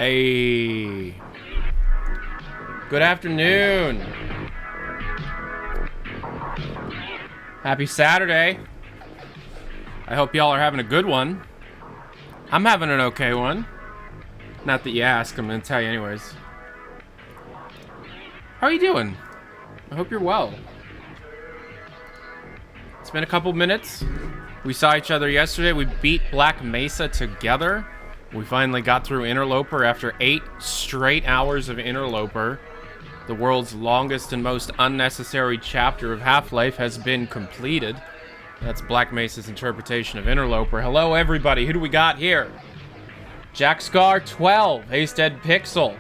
Hey. Good afternoon. Happy Saturday. I hope y'all are having a good one. I'm having an okay one. Not that you ask, I'm gonna tell you anyways. How are you doing? I hope you're well. It's been a couple minutes. We saw each other yesterday. We beat Black Mesa together. We finally got through Interloper after 8 straight hours of Interloper. The world's longest and most unnecessary chapter of Half-Life has been completed. That's Black Mesa's interpretation of Interloper. Hello, everybody. Who do we got here? Jack Scar 12, Hasted Pixel,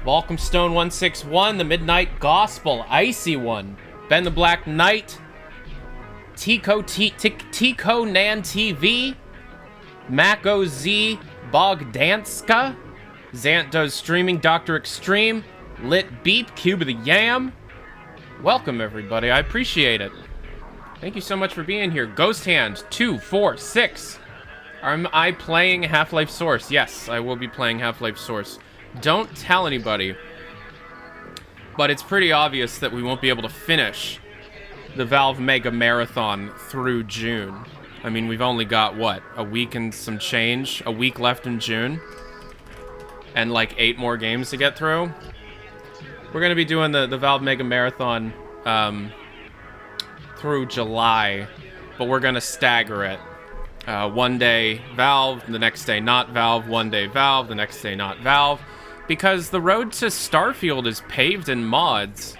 Volcomstone 161, The Midnight Gospel, Icy One, Ben the Black Knight, Tico Nan TV, Mako Z, Bogdanska, Zant Does Streaming, Dr. Extreme, Lit Beep, Cube of the Yam. Welcome, everybody. I appreciate it. Thank you so much for being here. Ghost Hand 246. Am I playing Half-Life Source? Yes, I will be playing Half-Life Source. Don't tell anybody, but it's pretty obvious that we won't be able to finish the Valve Mega Marathon through June. I mean, we've only got, what, a week and some change? A week left in June? And like 8 more games to get through? We're going to be doing the Valve Mega Marathon through July, but we're going to stagger it. One day Valve, the next day not Valve, one day Valve, the next day not Valve, because the road to Starfield is paved in mods,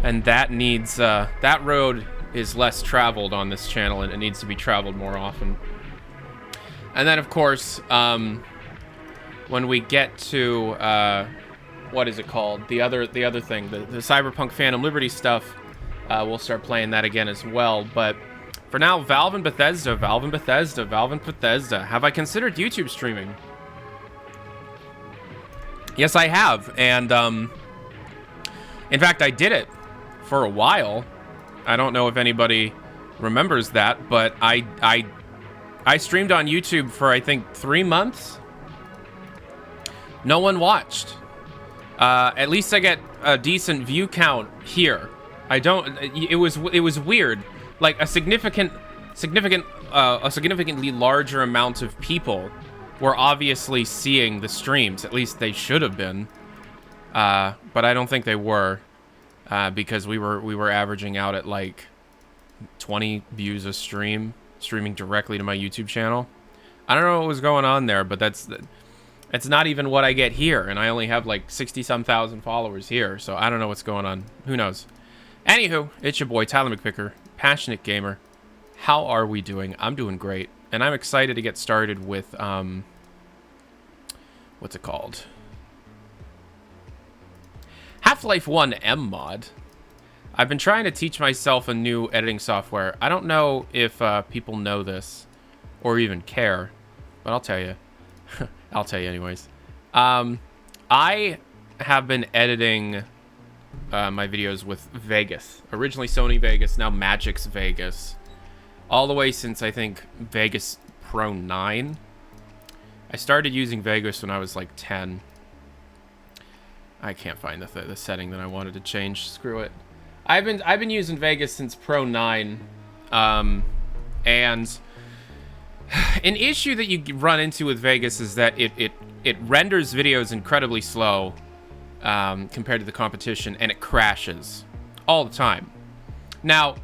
and that needs, that road is less traveled on this channel, and it needs to be traveled more often. And then, of course, when we get to, what is it called? The other thing, the Cyberpunk Phantom Liberty stuff, we'll start playing that again as well. But for now, Valve and Bethesda, Valve and Bethesda, Valve and Bethesda. Have I considered YouTube streaming? Yes, I have. And, in fact, I did it for a while. I don't know if anybody remembers that, but I streamed on YouTube for, I think, 3 months. No one watched. At least I get a decent view count here. It was weird. Like a significantly larger amount of people were obviously seeing the streams. At least they should have been. But I don't think they were. Because we were averaging out at like 20 views a stream, streaming directly to my YouTube channel. I don't know what was going on there, but it's not even what I get here, and I only have like 60-some thousand followers here, so I don't know what's going on. Who knows? Anywho, it's your boy Tyler McVicker, Passionate Gamer. How are we doing? I'm doing great, and I'm excited to get started with what's it called? Half-Life 1 MMoD. I've been trying to teach myself a new editing software. I don't know if people know this or even care, but I'll tell you. I'll tell you anyways. I have been editing my videos with Vegas. Originally Sony Vegas, now Magix Vegas. All the way since, I think, Vegas Pro 9. I started using Vegas when I was like 10. I can't find the setting that I wanted to change. Screw it. I've been using Vegas since Pro 9, and an issue that you run into with Vegas is that it renders videos incredibly slow compared to the competition, and it crashes all the time. Now,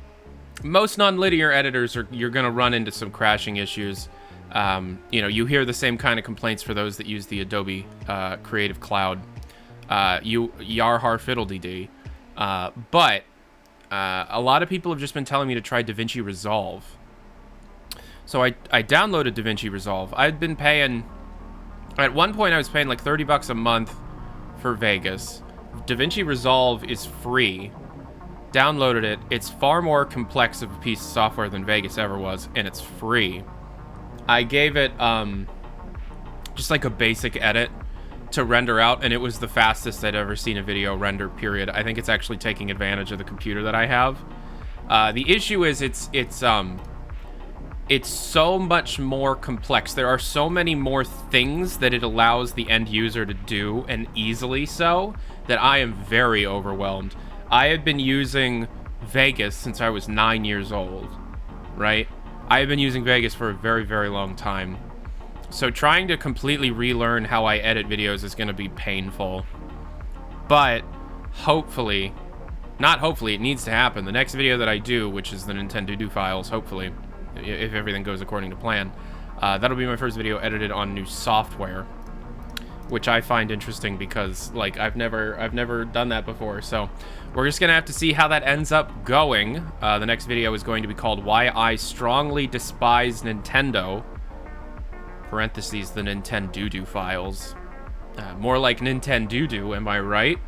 most non-linear editors you're going to run into some crashing issues. You know, you hear the same kind of complaints for those that use the Adobe Creative Cloud. Yar har fiddle-dee-dee. But a lot of people have just been telling me to try DaVinci Resolve. So I downloaded DaVinci Resolve. I'd been paying... At one point, I was paying like $30 a month for Vegas. DaVinci Resolve is free. Downloaded it. It's far more complex of a piece of software than Vegas ever was, and it's free. I gave it just like a basic edit to render out, and it was the fastest I'd ever seen a video render, period. I think it's actually taking advantage of the computer that I have. The issue is it's it's so much more complex. There are so many more things that it allows the end user to do, and easily so, that I am very overwhelmed. I have been using Vegas since I was 9 years old, right? I have been using Vegas for a very, very long time. So trying to completely relearn how I edit videos is going to be painful. But hopefully, not hopefully, it needs to happen. The next video that I do, which is the Nintendo Do files, hopefully, if everything goes according to plan, that'll be my first video edited on new software, which I find interesting because, like, I've never done that before. So we're just gonna have to see how that ends up going. The next video is going to be called "Why I Strongly Despise Nintendo." Parentheses, the Nintendo Do files. More like Nintendo Do, am I right?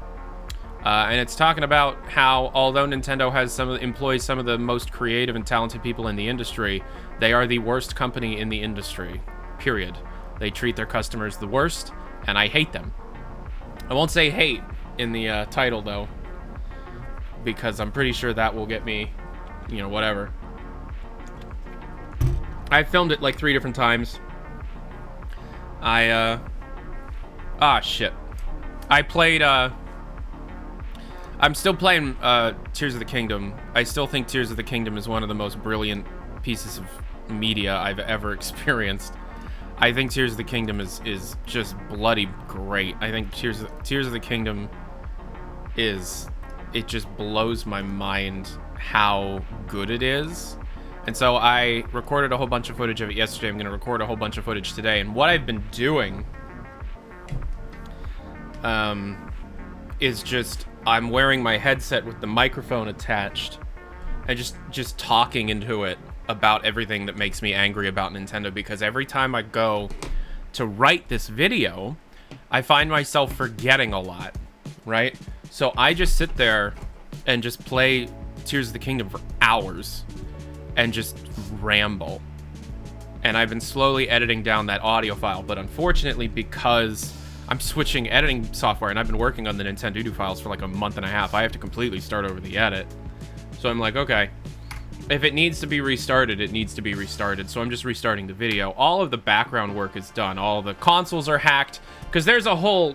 And it's talking about how, although Nintendo has employs some of the most creative and talented people in the industry, they are the worst company in the industry. Period. They treat their customers the worst, and I hate them. I won't say hate in the title, though, because I'm pretty sure that will get me, you know, whatever. I filmed it like 3 different times. Shit. I played, I'm still playing Tears of the Kingdom. I still think Tears of the Kingdom is one of the most brilliant pieces of media I've ever experienced. I think Tears of the Kingdom is just bloody great. I think Tears of the Kingdom it just blows my mind how good it is. And so I recorded a whole bunch of footage of it yesterday. I'm going to record a whole bunch of footage today. And what I've been doing is just, I'm wearing my headset with the microphone attached and just talking into it about everything that makes me angry about Nintendo, because every time I go to write this video, I find myself forgetting a lot, right? So I just sit there and just play Tears of the Kingdom for hours and just ramble. And I've been slowly editing down that audio file, but unfortunately, because I'm switching editing software and I've been working on the Nintendo Do files for like a month and a half, I have to completely start over the edit. So I'm like, okay, if it needs to be restarted, it needs to be restarted. So I'm just restarting the video. All of the background work is done. All the consoles are hacked, because there's a whole,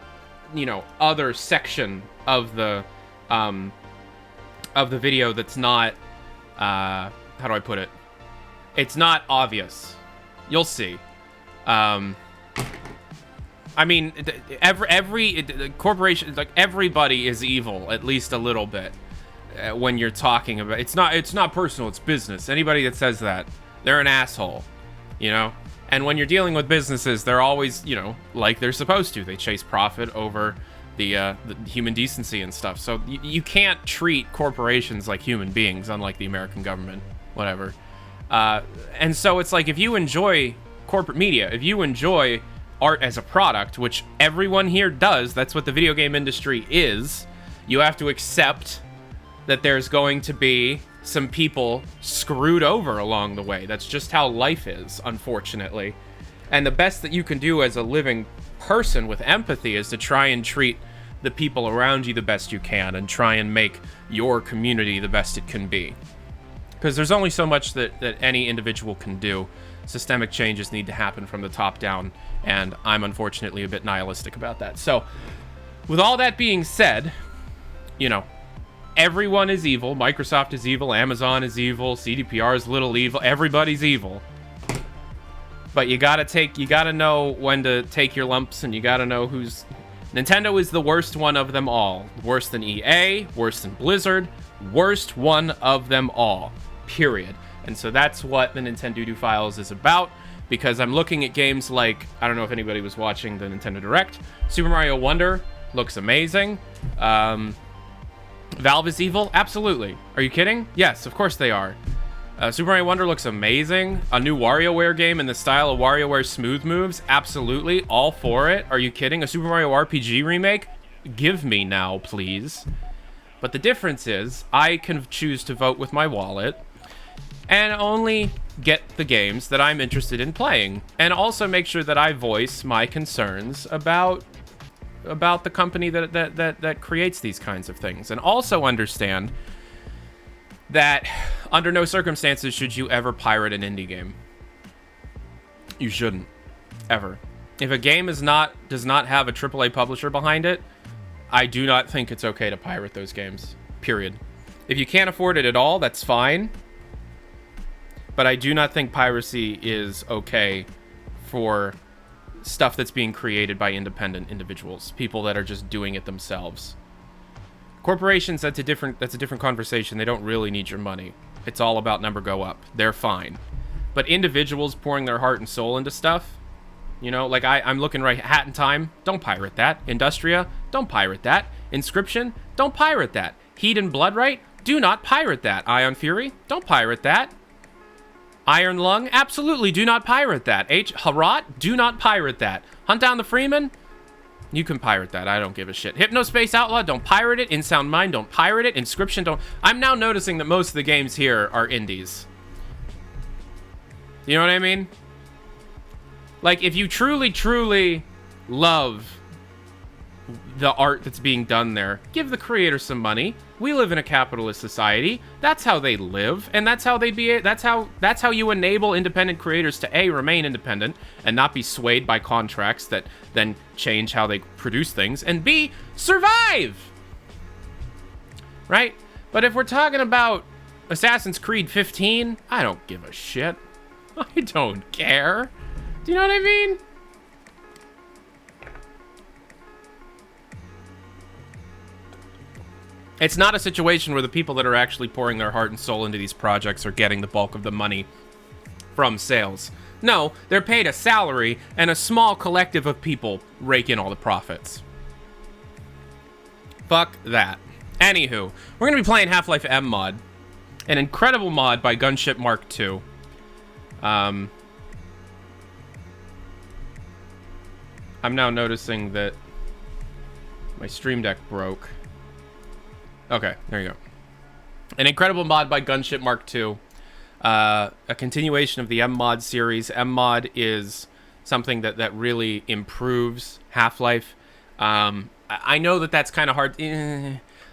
you know, other section of the video that's not, how do I put it? It's not obvious. You'll see. I mean, every corporation, like, everybody is evil at least a little bit when you're talking about. It's not personal. It's business. Anybody that says that, they're an asshole, you know. And when you're dealing with businesses, they're always, you know, like they're supposed to. They chase profit over the human decency and stuff. So you can't treat corporations like human beings, unlike the American government, whatever. And so it's like, if you enjoy corporate media, if you enjoy art as a product, which everyone here does, that's what the video game industry is, you have to accept that there's going to be some people screwed over along the way. That's just how life is, unfortunately. And the best that you can do as a living person with empathy is to try and treat the people around you the best you can, and try and make your community the best it can be. Because there's only so much that any individual can do. Systemic changes need to happen from the top down, and I'm unfortunately a bit nihilistic about that. So, with all that being said, you know, everyone is evil. Microsoft is evil. Amazon is evil. CDPR is little evil. Everybody's evil. But you gotta know when to take your lumps, and you gotta know who's... Nintendo is the worst one of them all. Worse than EA, worse than Blizzard, worst one of them all. Period. And so that's what the Nintendo Do files is about, because I'm looking at games like, I don't know if anybody was watching the Nintendo Direct, Super Mario Wonder looks amazing. Valve is evil? Absolutely. Are you kidding? Yes, of course they are. Super Mario Wonder looks amazing. A new WarioWare game in the style of WarioWare Smooth Moves? Absolutely. All for it. Are you kidding? A Super Mario RPG remake? Give me now, please. But the difference is, I can choose to vote with my wallet and only get the games that I'm interested in playing, and also make sure that I voice my concerns about the company that creates these kinds of things, and also understand that under no circumstances should you ever pirate an indie game. You shouldn't. Ever. If a game does not have a AAA publisher behind it, I do not think it's okay to pirate those games. Period. If you can't afford it at all, that's fine. But I do not think piracy is okay for stuff that's being created by independent individuals, people that are just doing it themselves. Corporations, that's a different conversation. They don't really need your money. It's all about number go up. They're fine. But individuals pouring their heart and soul into stuff, you know, like I'm looking right, Hat in Time, don't pirate that. Industria, don't pirate that. Inscription, don't pirate that. Heat and Bloodright, do not pirate that. Ion Fury, don't pirate that. Iron Lung, absolutely do not pirate that. Harat, do not pirate that. Hunt Down the Freeman, you can pirate that. I don't give a shit. Hypnospace Outlaw, don't pirate it. Insound Mind, don't pirate it. Inscription, don't. I'm now noticing that most of the games here are indies. You know what I mean? Like, if you truly, truly love the art that's being done there, give the creator some money. We live in a capitalist society. That's how they live, and that's how you enable independent creators to A, remain independent and not be swayed by contracts that then change how they produce things, and B, survive. Right? But if we're talking about Assassin's Creed 15, I don't give a shit. I don't care. Do you know what I mean? It's not a situation where the people that are actually pouring their heart and soul into these projects are getting the bulk of the money from sales. No, they're paid a salary, and a small collective of people rake in all the profits. Fuck that. Anywho, we're going to be playing Half-Life MMoD, an incredible mod by Gunship Mark II. I'm now noticing that my Stream Deck broke. Okay, there you go. An incredible mod by Gunship Mark II. A continuation of the MMoD series. MMoD is something that really improves Half-Life. I know that's kind of hard.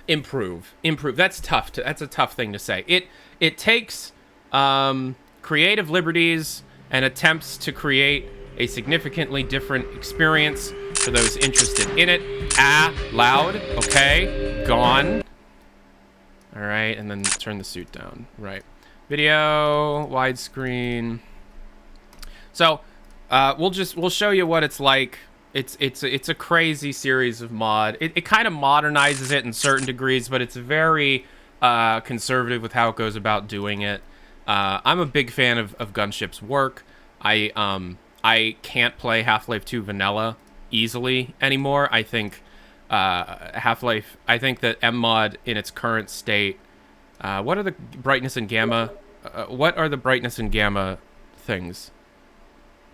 Improve. That's tough. That's a tough thing to say. It takes creative liberties and attempts to create a significantly different experience for those interested in it. Loud. Okay, gone. All right, and then turn the suit down. Right. Video, widescreen. So, we'll show you what it's like. It's a crazy series of mod. It kind of modernizes it in certain degrees, but it's very conservative with how it goes about doing it. I'm a big fan of Gunship's work. I can't play Half-Life 2 vanilla easily anymore. I think Half-Life, I think that MMoD in its current state, what are the brightness and gamma? What are the brightness and gamma things?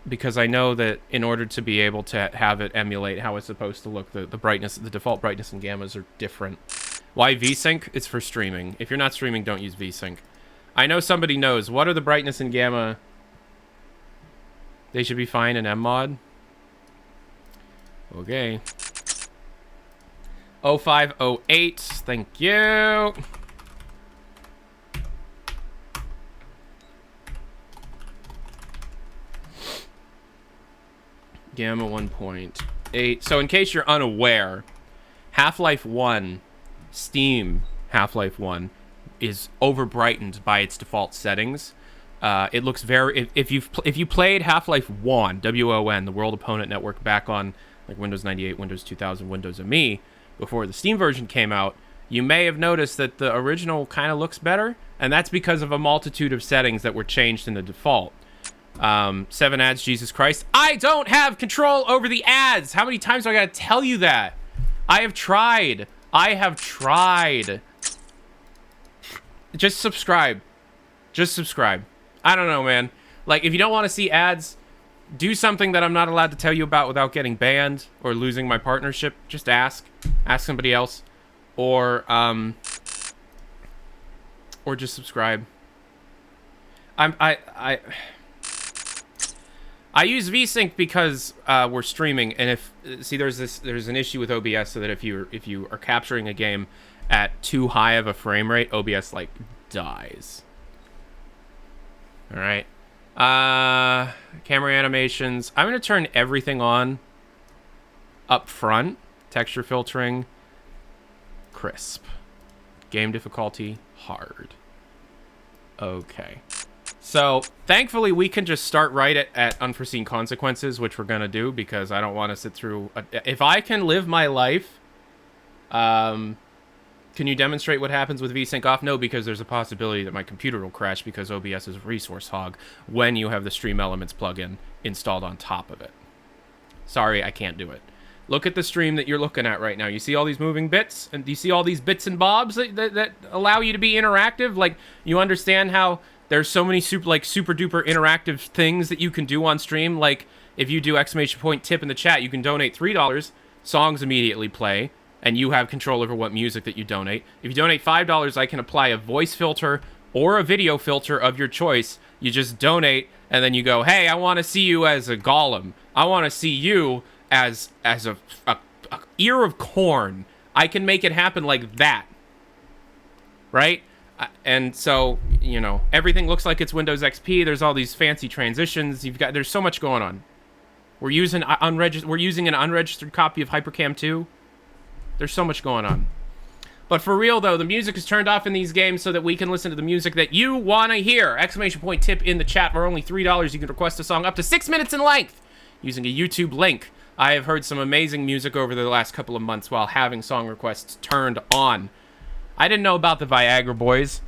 Because I know that in order to be able to have it emulate how it's supposed to look, the brightness, the default brightness and gammas are different. Why VSync? It's for streaming. If you're not streaming, don't use VSync. I know somebody knows. What are the brightness and gamma? They should be fine in MMoD. Okay. 0508. Thank you. Gamma 1.8. So in case you're unaware, Half-Life 1, Steam Half-Life 1, is over-brightened by its default settings. It looks very... If you played Half-Life 1, WON, the World Opponent Network, back on like Windows 98, Windows 2000, Windows ME, before the Steam version came out, you may have noticed that the original kind of looks better, and that's because of a multitude of settings that were changed in the default. 7 ads, Jesus Christ. I don't have control over the ads! How many times do I gotta tell you that? I have tried. Just subscribe. Just subscribe. I don't know, man. Like, if you don't want to see ads, do something that I'm not allowed to tell you about without getting banned or losing my partnership. Just ask. Ask somebody else. Or just subscribe. I use VSync because we're streaming, and there's an issue with OBS, so that if you are capturing a game at too high of a frame rate, OBS like dies. All right. Camera animations. I'm going to turn everything on up front. Texture filtering. Crisp. Game difficulty. Hard. Okay. So, thankfully, we can just start right at unforeseen consequences, which we're going to do, because I don't want to sit through... if I can live my life... can you demonstrate what happens with VSync off? No, because there's a possibility that my computer will crash because OBS is a resource hog when you have the Stream Elements plugin installed on top of it. Sorry, I can't do it. Look at the stream that you're looking at right now. You see all these moving bits? And do you see all these bits and bobs that allow you to be interactive? Like, you understand how there's so many super duper interactive things that you can do on stream? Like, if you do !tip in the chat, you can donate $3, songs immediately play, and you have control over what music that you donate. If you donate $5, I can apply a voice filter or a video filter of your choice. You just donate, and then you go, hey, I want to see you as a golem. I want to see you as a ear of corn. I can make it happen like that. Right? And so, you know, everything looks like it's Windows XP. There's all these fancy transitions. There's so much going on. We're using an unregistered copy of Hypercam 2. There's so much going on. But for real, though, the music is turned off in these games so that we can listen to the music that you want to hear. !tip in the chat. For only $3, you can request a song up to 6 minutes in length using a YouTube link. I have heard some amazing music over the last couple of months while having song requests turned on. I didn't know about the Viagra Boys.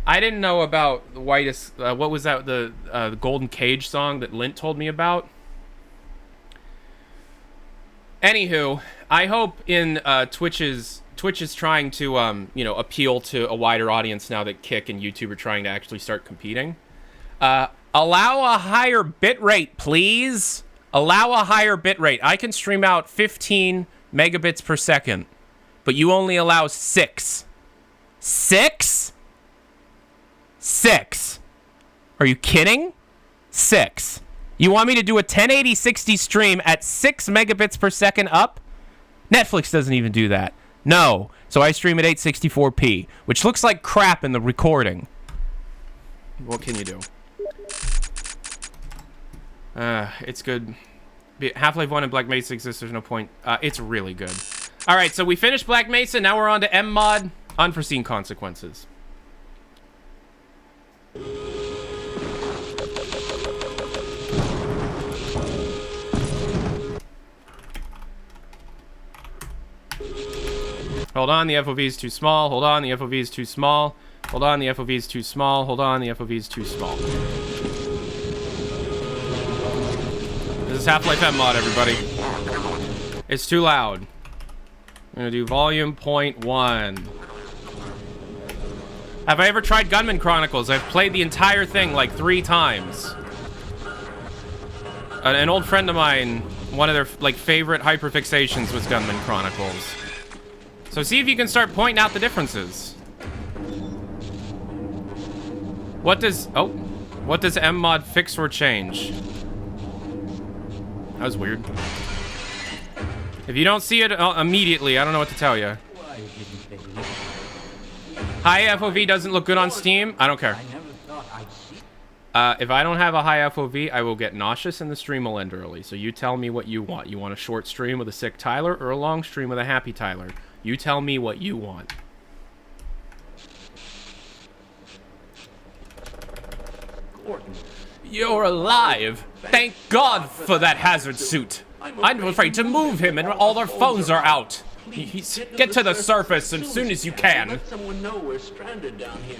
I didn't know about the whitest... what was that? The Golden Cage song that Lint told me about? Anywho, I hope in Twitch is trying to appeal to a wider audience now that Kick and YouTube are trying to actually start competing. Allow a higher bitrate, please. Allow a higher bitrate. I can stream out 15 megabits per second, but you only allow 6. 6? 6. Are you kidding? 6. You want me to do a 1080-60 stream at 6 megabits per second up? Netflix doesn't even do that. No. So I stream at 864p, which looks like crap in the recording. What can you do? It's good. Half-Life 1 and Black Mesa exists. There's no point. It's really good. All right, so we finished Black Mesa. Now we're on to MMoD. Unforeseen consequences. Hold on, the FOV is too small. Hold on, the FOV is too small. Hold on, the FOV is too small. Hold on, the FOV is too small. This is Half-Life MMoD, everybody. It's too loud. I'm gonna do volume 0.1. Have I ever tried Gunman Chronicles? I've played the entire thing like 3 times. An old friend of mine, one of their favorite hyperfixations was Gunman Chronicles. So see if you can start pointing out the differences. What does MMoD fix or change? That was weird. If you don't see it immediately, I don't know what to tell you. High FOV doesn't look good on Steam. I don't care. If I don't have a high FOV, I will get nauseous and the stream will end early. So you tell me what you want. You want a short stream with a sick Tyler or a long stream with a happy Tyler? You tell me what you want. Gordon. You're alive! Thank God for that hazard suit! I'm afraid to move him and all our phones are out! Get to the surface as soon as you can! Let someone know we're stranded down here.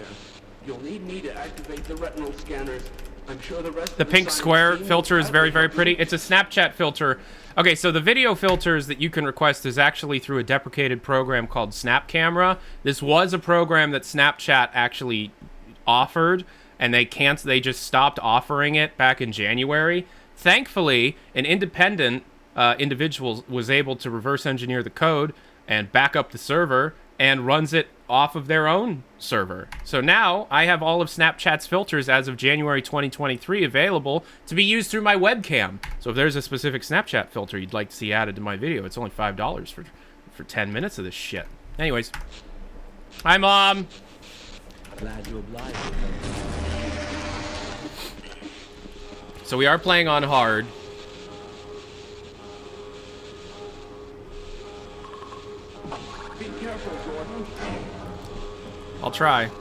You'll need me to activate the retinal scanners. I'm sure the rest The pink square filter is very, very pretty. It's a Snapchat filter. Okay, so the video filters that you can request is actually through a deprecated program called Snap Camera. This was a program that Snapchat actually offered, and they just stopped offering it back in January. Thankfully, an independent individual was able to reverse engineer the code and back up the server and runs it off of their own server. So now I have all of Snapchat's filters as of January 2023 available to be used through my webcam. So if there's a specific Snapchat filter you'd like to see added to my video, it's only $5 for 10 minutes of this shit. Anyways. Hi, Mom. Glad you obliged. So we are playing on hard. Be careful, Jordan. I'll try.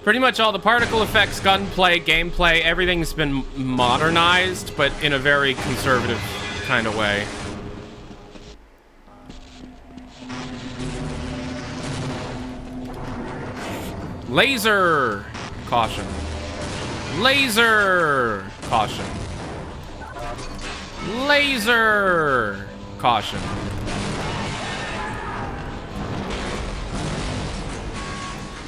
Pretty much all the particle effects, gunplay, gameplay, everything's been modernized, but in a very conservative kind of way. Laser! Caution. Laser! Caution. Laser! Caution.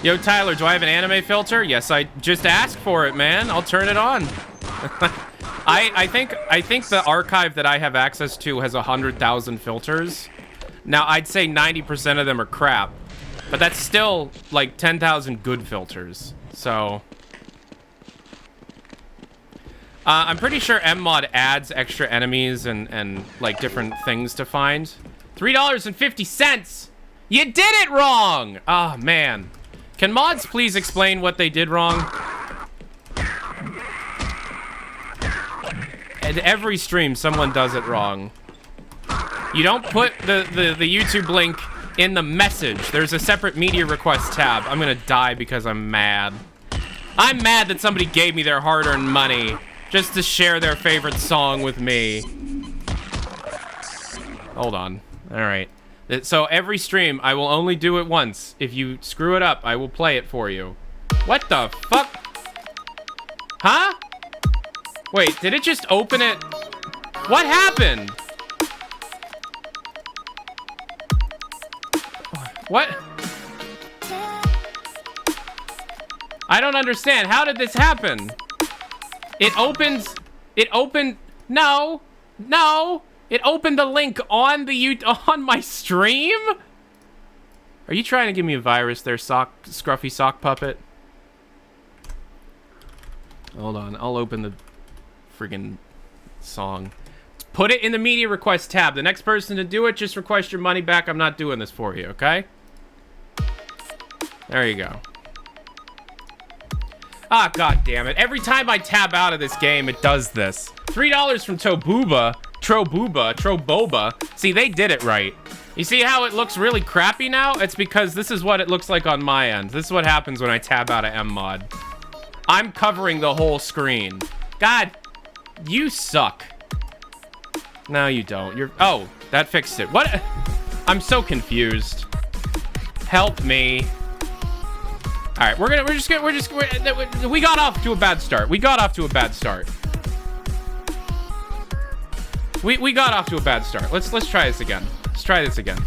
Yo, Tyler, do I have an anime filter? Yes, I just asked for it, man. I'll turn it on. I think the archive that I have access to has 100,000 filters. Now, I'd say 90% of them are crap, but that's still like 10,000 good filters. So, I'm pretty sure MMoD adds extra enemies and like different things to find. $3.50. You did it wrong. Oh man. Can mods please explain what they did wrong? At every stream, someone does it wrong. You don't put the YouTube link in the message. There's a separate media request tab. I'm gonna die because I'm mad. I'm mad that somebody gave me their hard-earned money just to share their favorite song with me. Hold on. All right. So every stream, I will only do it once. If you screw it up, I will play it for you. What the fuck? Huh? Wait, did it just open it? What happened? What? I don't understand. How did this happen? It opened, no. It opened the link on on my stream? Are you trying to give me a virus there, scruffy sock puppet? Hold on, I'll open the friggin' song. Put it in the media request tab. The next person to do it, just request your money back. I'm not doing this for you, okay? There you go. Ah, god damn it. Every time I tab out of this game, it does this. $3 from Troboba. See, they did it right. You see how it looks really crappy now? It's because this is what it looks like on my end. This is what happens when I tab out of MMoD. I'm covering the whole screen. God, you suck. No, you don't. Oh, that fixed it. What? I'm so confused. Help me. All right, we got off to a bad start. We got off to a bad start. Let's try this again. Let's try this again.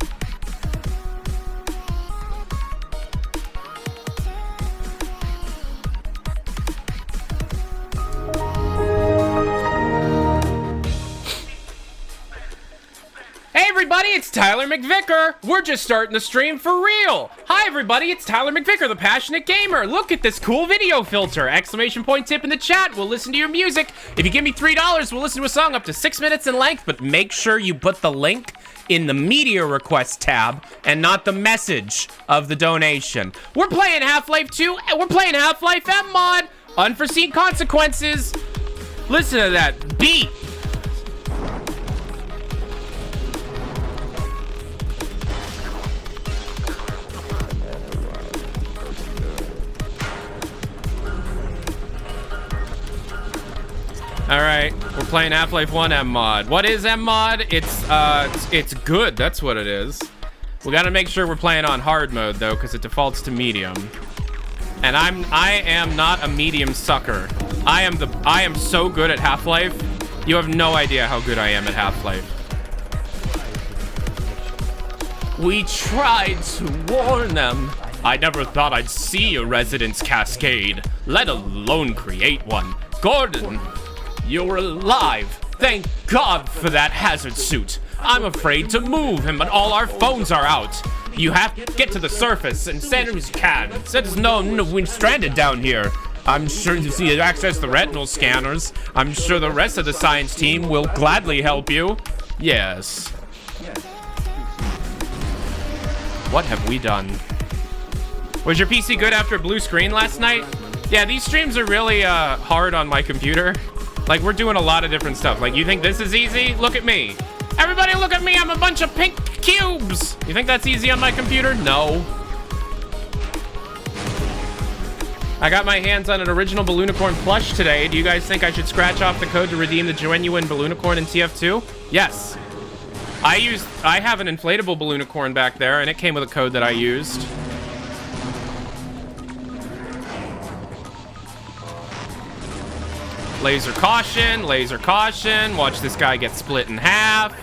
Hey everybody, it's Tyler McVicker. We're just starting the stream for real. Hi everybody, it's Tyler McVicker, the passionate gamer. Look at this cool video filter. Exclamation point tip in the chat. We'll listen to your music. If you give me $3, we'll listen to a song up to 6 minutes in length, but make sure you put the link in the media request tab and not the message of the donation. We're playing Half-Life 2 and we're playing Half-Life MMoD. Unforeseen consequences. Listen to that beat. All right, we're playing Half-Life 1 MMoD. What is MMoD? It's good. That's what it is. We got to make sure we're playing on hard mode though, because it defaults to medium. And I am not a medium sucker. I am so good at Half-Life. You have no idea how good I am at Half-Life. We tried to warn them. I never thought I'd see a residence cascade, let alone create one. Gordon, you're alive. Thank God for that hazard suit. I'm afraid to move him, but all our phones are out. You have to get to the surface and send as you can. Since no, we're stranded down here. I'm sure you see access the retinal scanners. I'm sure the rest of the science team will gladly help you. Yes. What have we done? Was your PC good after blue screen last night? Yeah, these streams are really hard on my computer. Like, we're doing a lot of different stuff. Like, you think this is easy? Look at me. Everybody look at me, I'm a bunch of pink cubes. You think that's easy on my computer? No. I got my hands on an original Balloonicorn plush today. Do you guys think I should scratch off the code to redeem the genuine Balloonicorn in TF2? Yes. I have an inflatable Balloonicorn back there, and it came with a code that I used. Laser caution, laser caution. Watch this guy get split in half.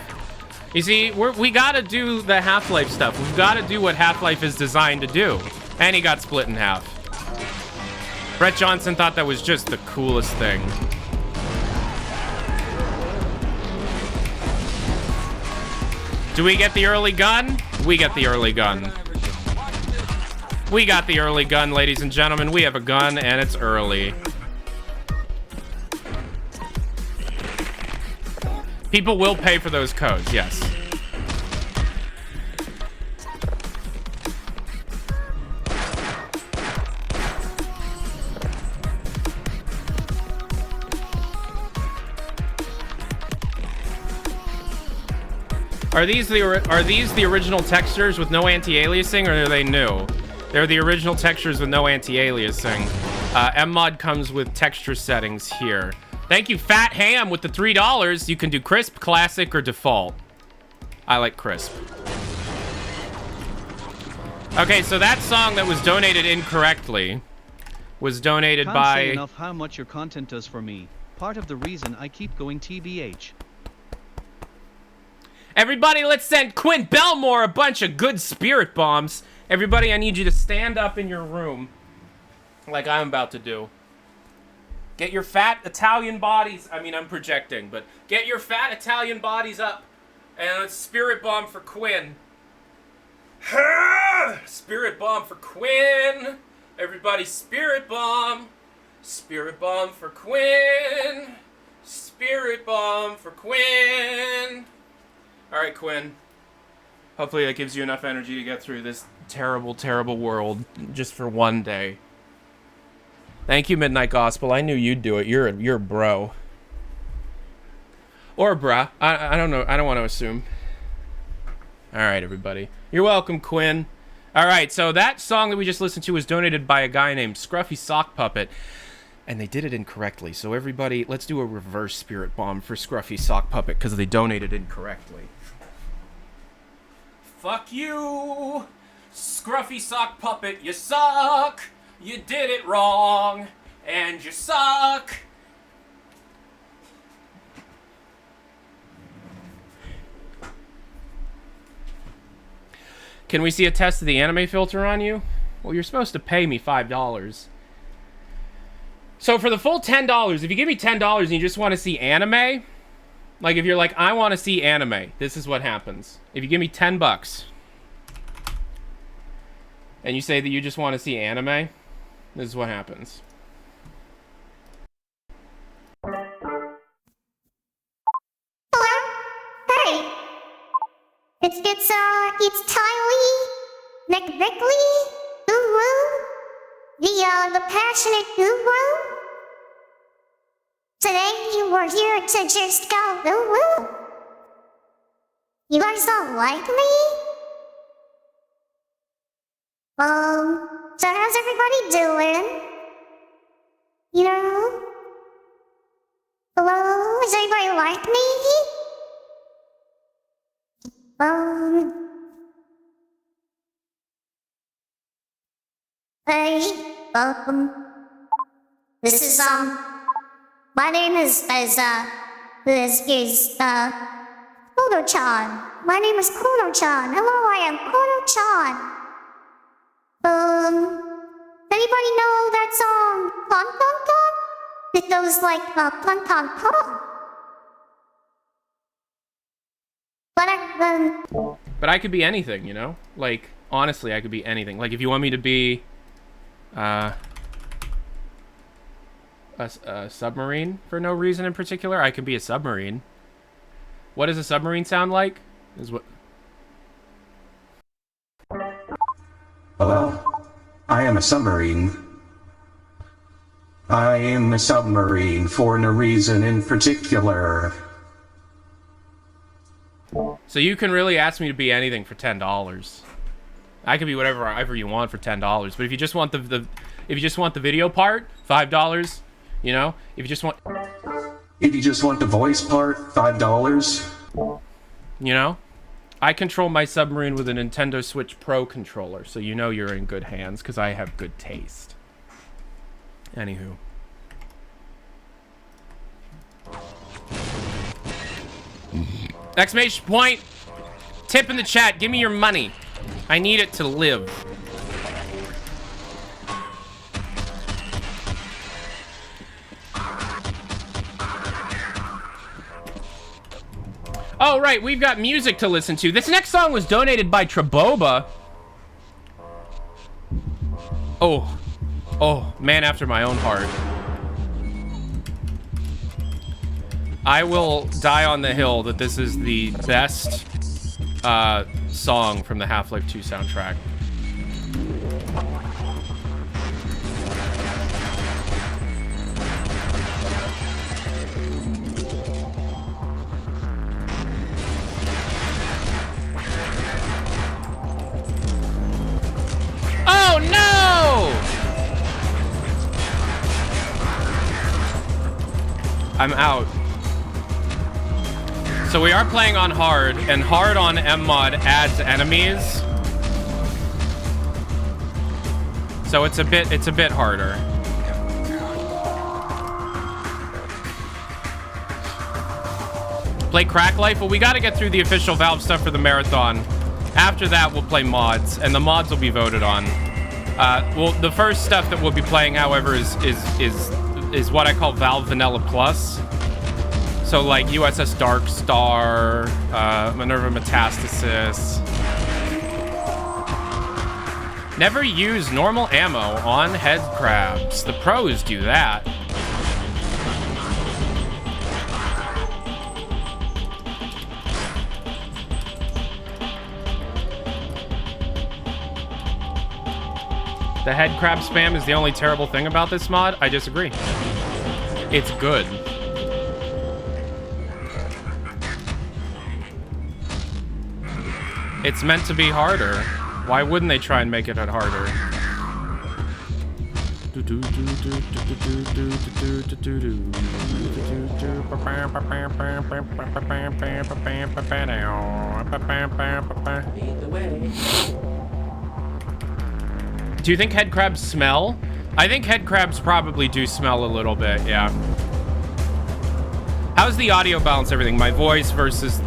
You see, we gotta do the Half-Life stuff. We've gotta do what Half-Life is designed to do. And he got split in half. Brett Johnson thought that was just the coolest thing. Do we get the early gun? We get the early gun. We got the early gun, ladies and gentlemen. We have a gun, and it's early. People will pay for those codes, yes. Are these the original textures with no anti-aliasing, or are they new? They're the original textures with no anti-aliasing. MMoD comes with texture settings here. Thank you, Fat Ham, with the $3. You can do crisp, classic, or default. I like crisp. Okay, so that song that was donated incorrectly was donated Can't by... say enough how much your content does for me. Part of the reason I keep going TBH. Everybody, let's send Quinn Belmore a bunch of good spirit bombs. Everybody, I need you to stand up in your room like I'm about to do. Get your fat Italian bodies. I mean, I'm projecting, but get your fat Italian bodies up. And let's spirit bomb for Quinn. Spirit bomb for Quinn. Everybody, spirit bomb. Spirit bomb for Quinn. Spirit bomb for Quinn. All right, Quinn. Hopefully that gives you enough energy to get through this terrible, terrible world just for one day. Thank you, Midnight Gospel. I knew you'd do it. You're a bro. Or bruh. I don't know. I don't want to assume. All right, everybody. You're welcome, Quinn. All right, so that song that we just listened to was donated by a guy named Scruffy Sock Puppet. And they did it incorrectly. So everybody, let's do a reverse spirit bomb for Scruffy Sock Puppet because they donated incorrectly. Fuck you, Scruffy Sock Puppet, you suck. You did it wrong, and you suck. Can we see a test of the anime filter on you? Well, you're supposed to pay me $5. So for the full $10, if you give me $10 and you just want to see anime, like if you're like, I want to see anime, this is what happens. If you give me $10 and you say that you just want to see anime, this is what happens. Hello? Hey. It's Tylee, McVicker, the passionate guru. Today you were here to just go woo-woo. You guys don't like me? So how's everybody doing? You know? Hello? Does anybody like me? Hey, this is, my name is Kono-chan. My name is Kono-chan. Hello, I am Kono-chan. Anybody know that song, Pon Pon Pon? It goes like, Pon Pon Pon. But I could be anything, you know? Like, honestly, I could be anything. Like, if you want me to be, a submarine for no reason in particular, I could be a submarine. What does a submarine sound like? Is what... Hello, I am a submarine. I am a submarine for no reason in particular. So you can really ask me to be anything for $10. I could be whatever you want for $10. But if you just want the video part, $5. You know, if you just want the voice part, $5. You know, I control my submarine with a Nintendo Switch Pro controller, so you know you're in good hands because I have good taste. Anywho. Exclamation point! Tip in the chat, give me your money. I need it to live. Oh, right, we've got music to listen to. This next song was donated by Traboba. Oh, man after my own heart. I will die on the hill that this is the best song from the Half-Life 2 soundtrack. Oh no! I'm out. So we are playing on hard, and hard on MMoD adds enemies. So it's a bit harder. Play Crack Life? Well, we gotta get through the official Valve stuff for the marathon. After that, we'll play mods, and the mods will be voted on. Well, the first stuff that we'll be playing, however, is what I call Valve Vanilla Plus. So like USS Dark Star, Minerva Metastasis. Never use normal ammo on head crabs. The pros do that. The head crab spam is the only terrible thing about this mod. I disagree. It's good. It's meant to be harder. Why wouldn't they try and make it harder? Do you think head crabs smell? I think head crabs probably do smell a little bit, yeah. How's the audio balance, everything? My voice versus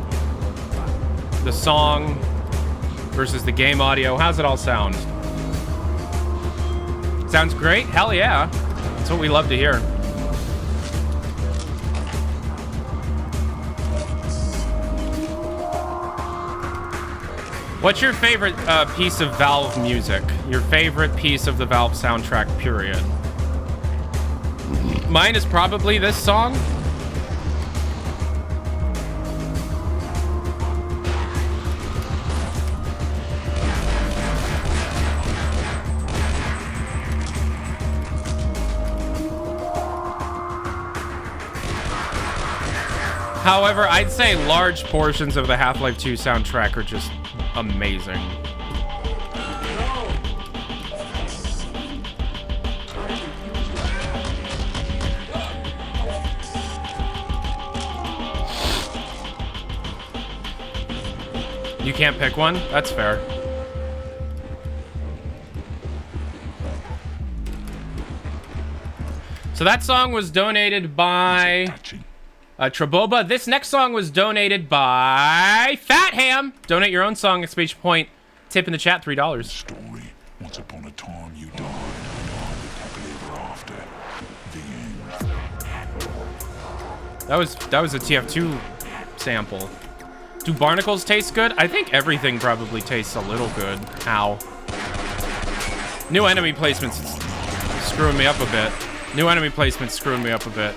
the song versus the game audio. How's it all sound? Sounds great? Hell yeah. That's what we love to hear. What's your favorite piece of Valve music? Your favorite piece of the Valve soundtrack, period? Mine is probably this song. However, I'd say large portions of the Half-Life 2 soundtrack are just amazing. You can't pick one? That's fair. So that song was donated by Traboba. This next song was donated by Fat Ham. Donate your own song at Speech Point. Tip in the chat, $3. Story. Once upon a time you died, and I lived happily ever after. The end. That was a TF2 sample. Do barnacles taste good? I think everything probably tastes a little good. Ow. New enemy placements screwing me up a bit. New enemy placements screwing me up a bit.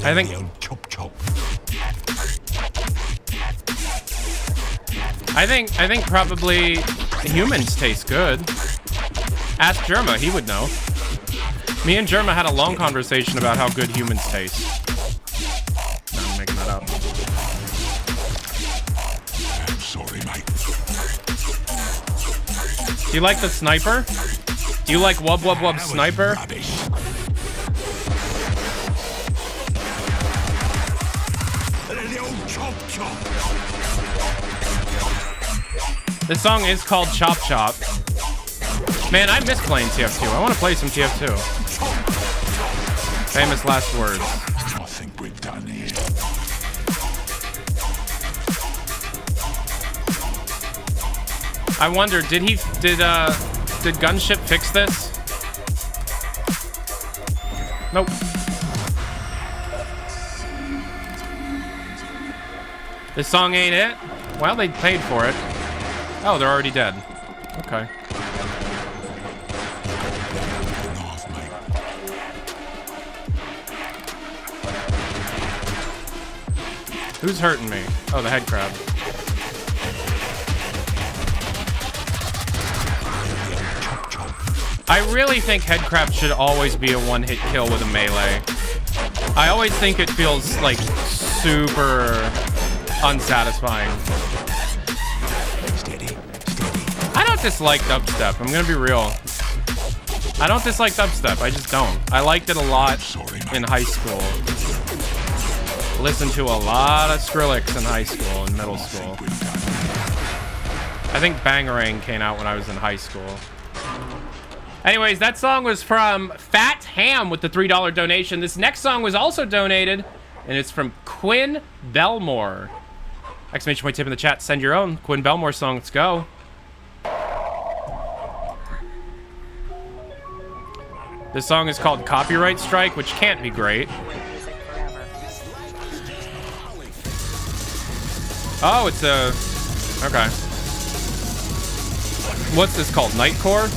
I think chop chop. I think probably humans taste good. Ask Jerma, he would know. Me and Jerma had a long conversation about how good humans taste. No, I'm making that up. I'm sorry, mate. Do you like the sniper? Do you like Wub Wub Wub Sniper? Rubbish. The old chop chop. This song is called Chop Chop. Man, I miss playing TF2. I want to play some TF2. Famous last words. I think we're done here. I wonder, did Gunship fix this? Nope. This song ain't it? Well, they paid for it. Oh, they're already dead. Okay. North, mate. Who's hurting me? Oh, the head crab. I really think head crab should always be a one-hit kill with a melee. I always think it feels like super unsatisfying. Steady. I don't dislike dubstep. I'm gonna be real. I don't dislike dubstep. I just don't. I liked it a lot in high school. Listened to a lot of Skrillex in high school and middle school. I think Bangarang came out when I was in high school. Anyways, that song was from Fat Ham with the $3 donation. This next song was also donated, and it's from Quinn Belmore. Exclamation point tip in the chat. Send your own Quinn Belmore song. Let's go. This song is called Copyright Strike, which can't be great. Oh, it's a... Okay. What's this called? Nightcore?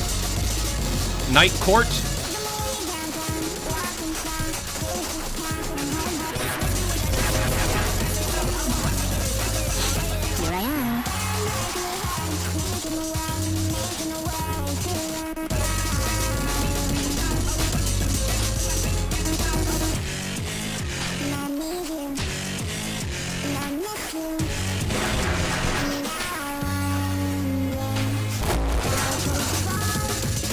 Night Court? Here I am.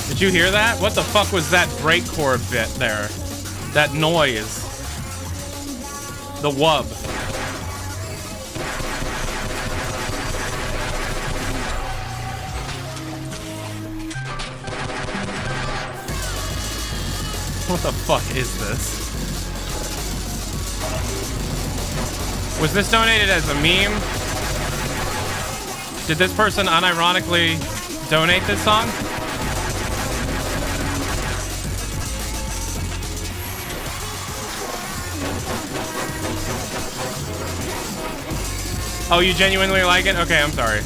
Did you hear that? What the fuck was that breakcore bit there? That noise. The wub. What the fuck is this? Was this donated as a meme? Did this person unironically donate this song? Oh, you genuinely like it? Okay, I'm sorry.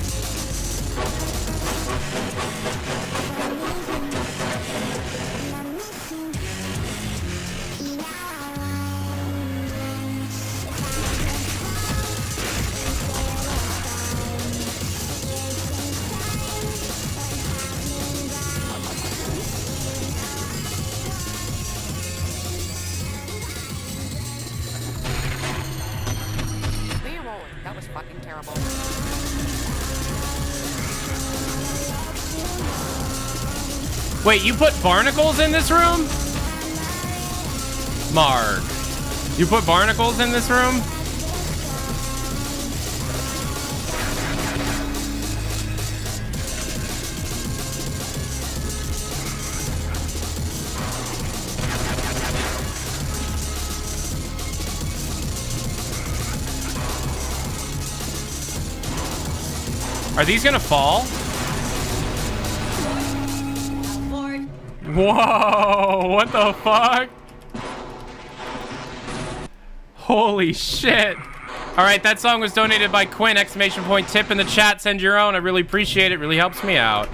That was fucking terrible. Wait, you put barnacles in this room? Mark. You put barnacles in this room? Are these gonna fall? Whoa, what the fuck? Holy shit. All right, that song was donated by Quinn, exclamation point tip in the chat. Send your own, I really appreciate it, really helps me out.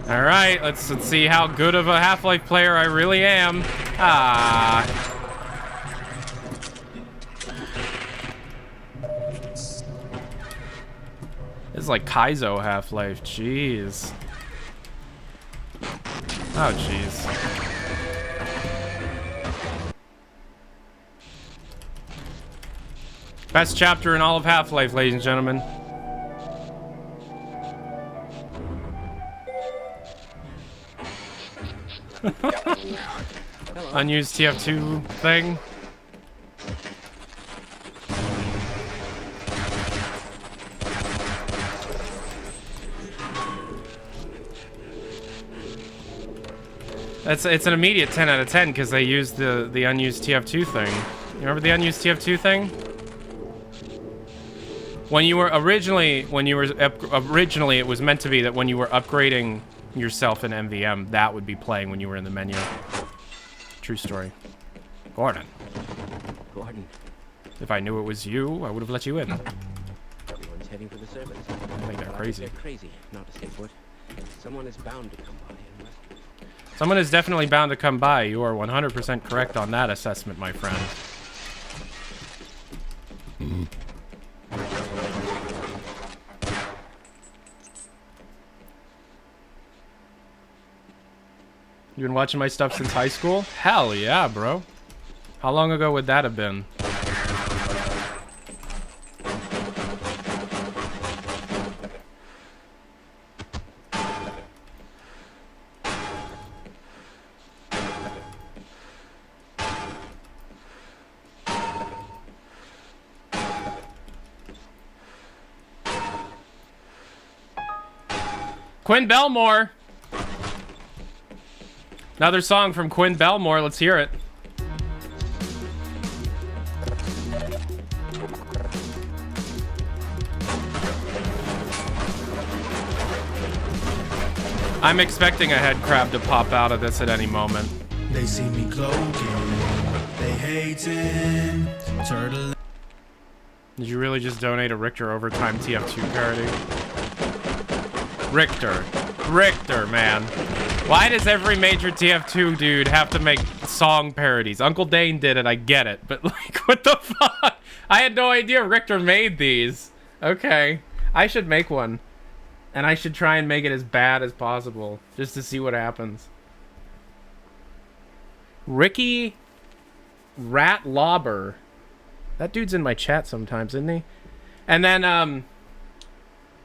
All right, let's see how good of a Half-Life player I really am. Ah. It's like Kaizo Half-Life. Jeez. Oh, jeez. Best chapter in all of Half-Life, ladies and gentlemen. Unused TF2 thing. It's an immediate 10 out of 10 because they used the unused TF2 thing. You remember the unused TF2 thing? When you were originally, it was meant to be that when you were upgrading yourself in MVM, that would be playing when you were in the menu. True story. Gordon. Gordon. If I knew it was you, I would have let you in. Everyone's heading for the service. I think they're crazy. They're crazy, not to stay put. Someone is bound to come by and rescue. Someone is definitely bound to come by. You are 100% correct on that assessment, my friend. You been watching my stuff since high school? Hell yeah, bro. How long ago would that have been? Quinn Belmore. Another song from Quinn Belmore. Let's hear it. I'm expecting a head crab to pop out of this at any moment. They see me cloaking, they hating, turtle. Did you really just donate a Richter Overtime TF2 parody? Richter, man. Why does every major TF2 dude have to make song parodies? Uncle Dane did it, I get it. But, like, what the fuck? I had no idea Richter made these. Okay. I should make one. And I should try and make it as bad as possible. Just to see what happens. Ricky Rat Lobber. That dude's in my chat sometimes, isn't he? And then,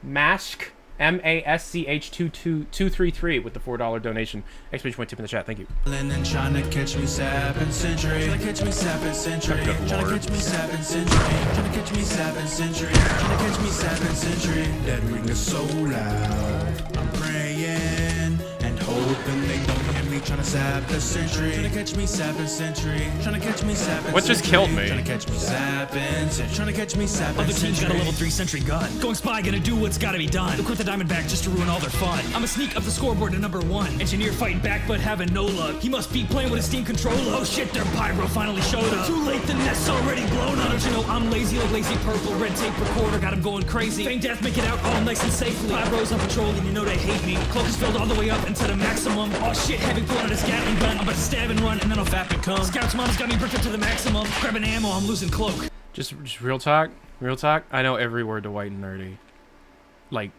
Mask. MASCH233 with the $4 donation. Exclamation point tip in the chat. Thank you. And trying to catch me sapping century. Trying to catch me sapping century. Trying to catch me sapping century. Trying to catch me sapping century. Trying to catch me sapping century. That ring is so loud. I'm praying and hoping they don't hear me trying to sap the century. Trying to catch me sapping century. Trying to catch me sapping. What just killed me? Trying to catch me sapping century. Trying to catch me sapping. Other teams got a level 3 sentry gun. Going spy, gonna do what's gotta be done. Equip the Diamondback just to ruin all their fun. I'ma sneak up the scoreboard to #1. Engineer fighting back but having no luck. He must be playing with his Steam controller. Oh shit, their pyro finally showed up. Too late, the nest's already blown up. Don't you know I'm lazy like lazy purple. Red tape recorder got him going crazy. Feign death, make it out all nice and safely. Pyro's on patrol and you know they hate me. Cloak is filled all the way up into the maximum. Oh shit, heavy pulling out his Gatling gun. I'm about to stab and run and then I'll fap and come. Scout's mom has got me bricked up to the maximum. Grabbing ammo, I'm losing cloak. Just real talk. I know every word to White and Nerdy. Like,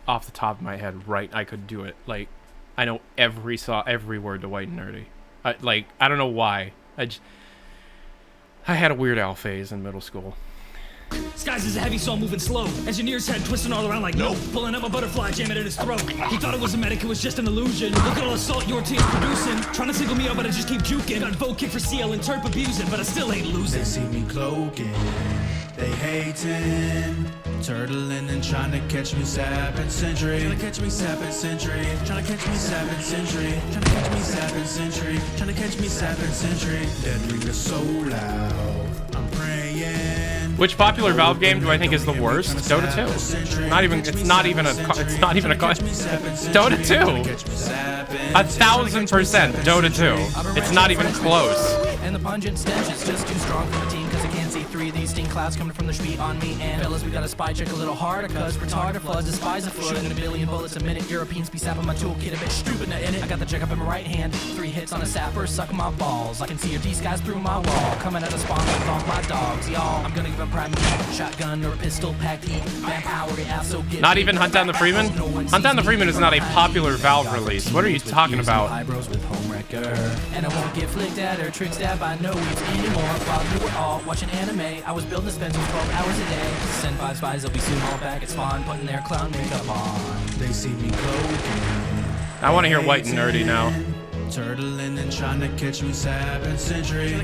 off the top of my head, right? I could do it. Like, I know every word to White and Nerdy. I don't know why. I had a Weird Al phase in middle school. Skies is a heavy saw moving slow. Engineer's head twisting all around like nope. Pulling up a butterfly, jamming in his throat. He thought it was a medic, it was just an illusion. Look at all the salt your team's producing. Trying to single me out, but I just keep juking. Got vote kick for CL and Terp abusing, but I still ain't losing. They see me cloaking, they hating, turtling and trying to catch me sapping century. Trying to catch me sapping century. Trying to catch me sapping century. Trying to catch me sapping century. Trying to catch me sapping century. That ring is so loud. I'm praying. Which popular Valve game do I think is the worst? Dota 2. It's not even a Dota 2. 1000% Dota 2. It's not even close. And the pungent stench is just too strong for the team, cause I can't see through these stink clouds coming from the street on me. And fellas, we gotta spy check a little harder, cause retarded floods despise a foot. Shooting a billion bullets a minute, Europeans be sapping my toolkit a bit stupid in it. I got the check up in my right hand, 3 hits on a sapper, suck my balls. I can see your D-skies through my wall, coming out of spawn with all my dogs, y'all. I'm gonna give a prime shotgun or a pistol packed heat, man power, so get not even Hunt Down the Freeman? Hunt Down the Freeman is not a popular Valve release. What are you talking about? With home wrecker. And I won't get flicked at or trick stabbed by no weeds anymore. While you were all watching anime, I was building dispensers 12 hours a day. Send 5 spies, they'll be soon all back at spawn, putting their clown makeup on. They see me cloaking. I want to hear White and Nerdy now. Turtling and trying to catch me Sabbath Century.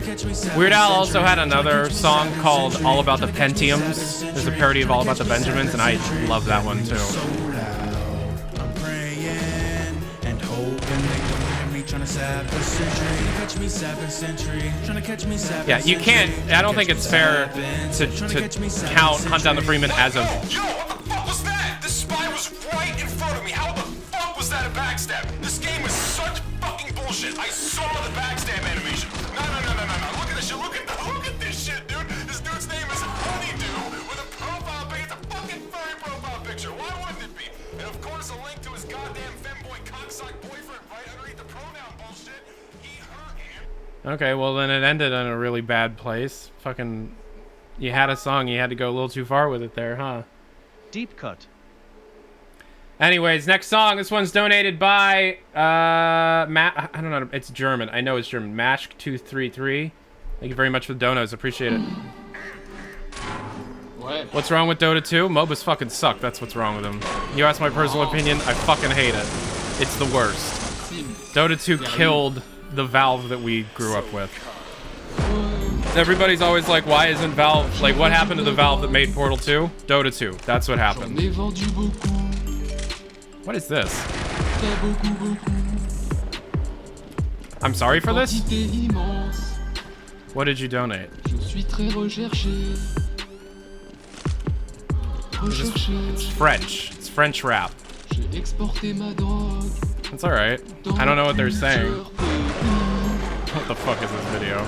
Weird Al also had another song called All About the Pentiums. There's a parody of All About the Benjamins, and I love that one too. I'm praying and hoping they don't hear me trying to Sabbath Century. Catch me Sabbath Century. Trying to catch me Sabbath. Yeah, you can't. I don't think it's fair to count Hunt Down the Freeman as a. Yo, what the fuck was that? This spy was right in front of me. How the fuck was that a backstab? This game is such fucking bullshit. I saw the backstab animation. No. Look at this shit. Look at this shit, dude. This dude's name is Honeydew with a profile pic. It's a fucking furry profile picture. Why wouldn't it be? And of course, a link to his goddamn femboy cocksock boyfriend right underneath the pronoun bullshit. He, her, and. Okay, well then it ended in a really bad place. Fucking, you had a song, you had to go a little too far with it there, huh? Deep cut. Anyways, next song. This one's donated by I don't know. It's German. I know it's German. Mashk233. Thank you very much for the donos. Appreciate it. What? What's wrong with Dota 2? MOBAs fucking suck. That's what's wrong with them. You ask my personal opinion. I fucking hate it. It's the worst. Dota 2 killed the Valve that we grew up with. Everybody's always like, why isn't Valve, like, what happened to the Valve that made Portal 2? Dota 2. That's what happened. What is this? I'm sorry for this? What did you donate? It's French. It's French rap. It's alright. I don't know what they're saying. What the fuck is this video?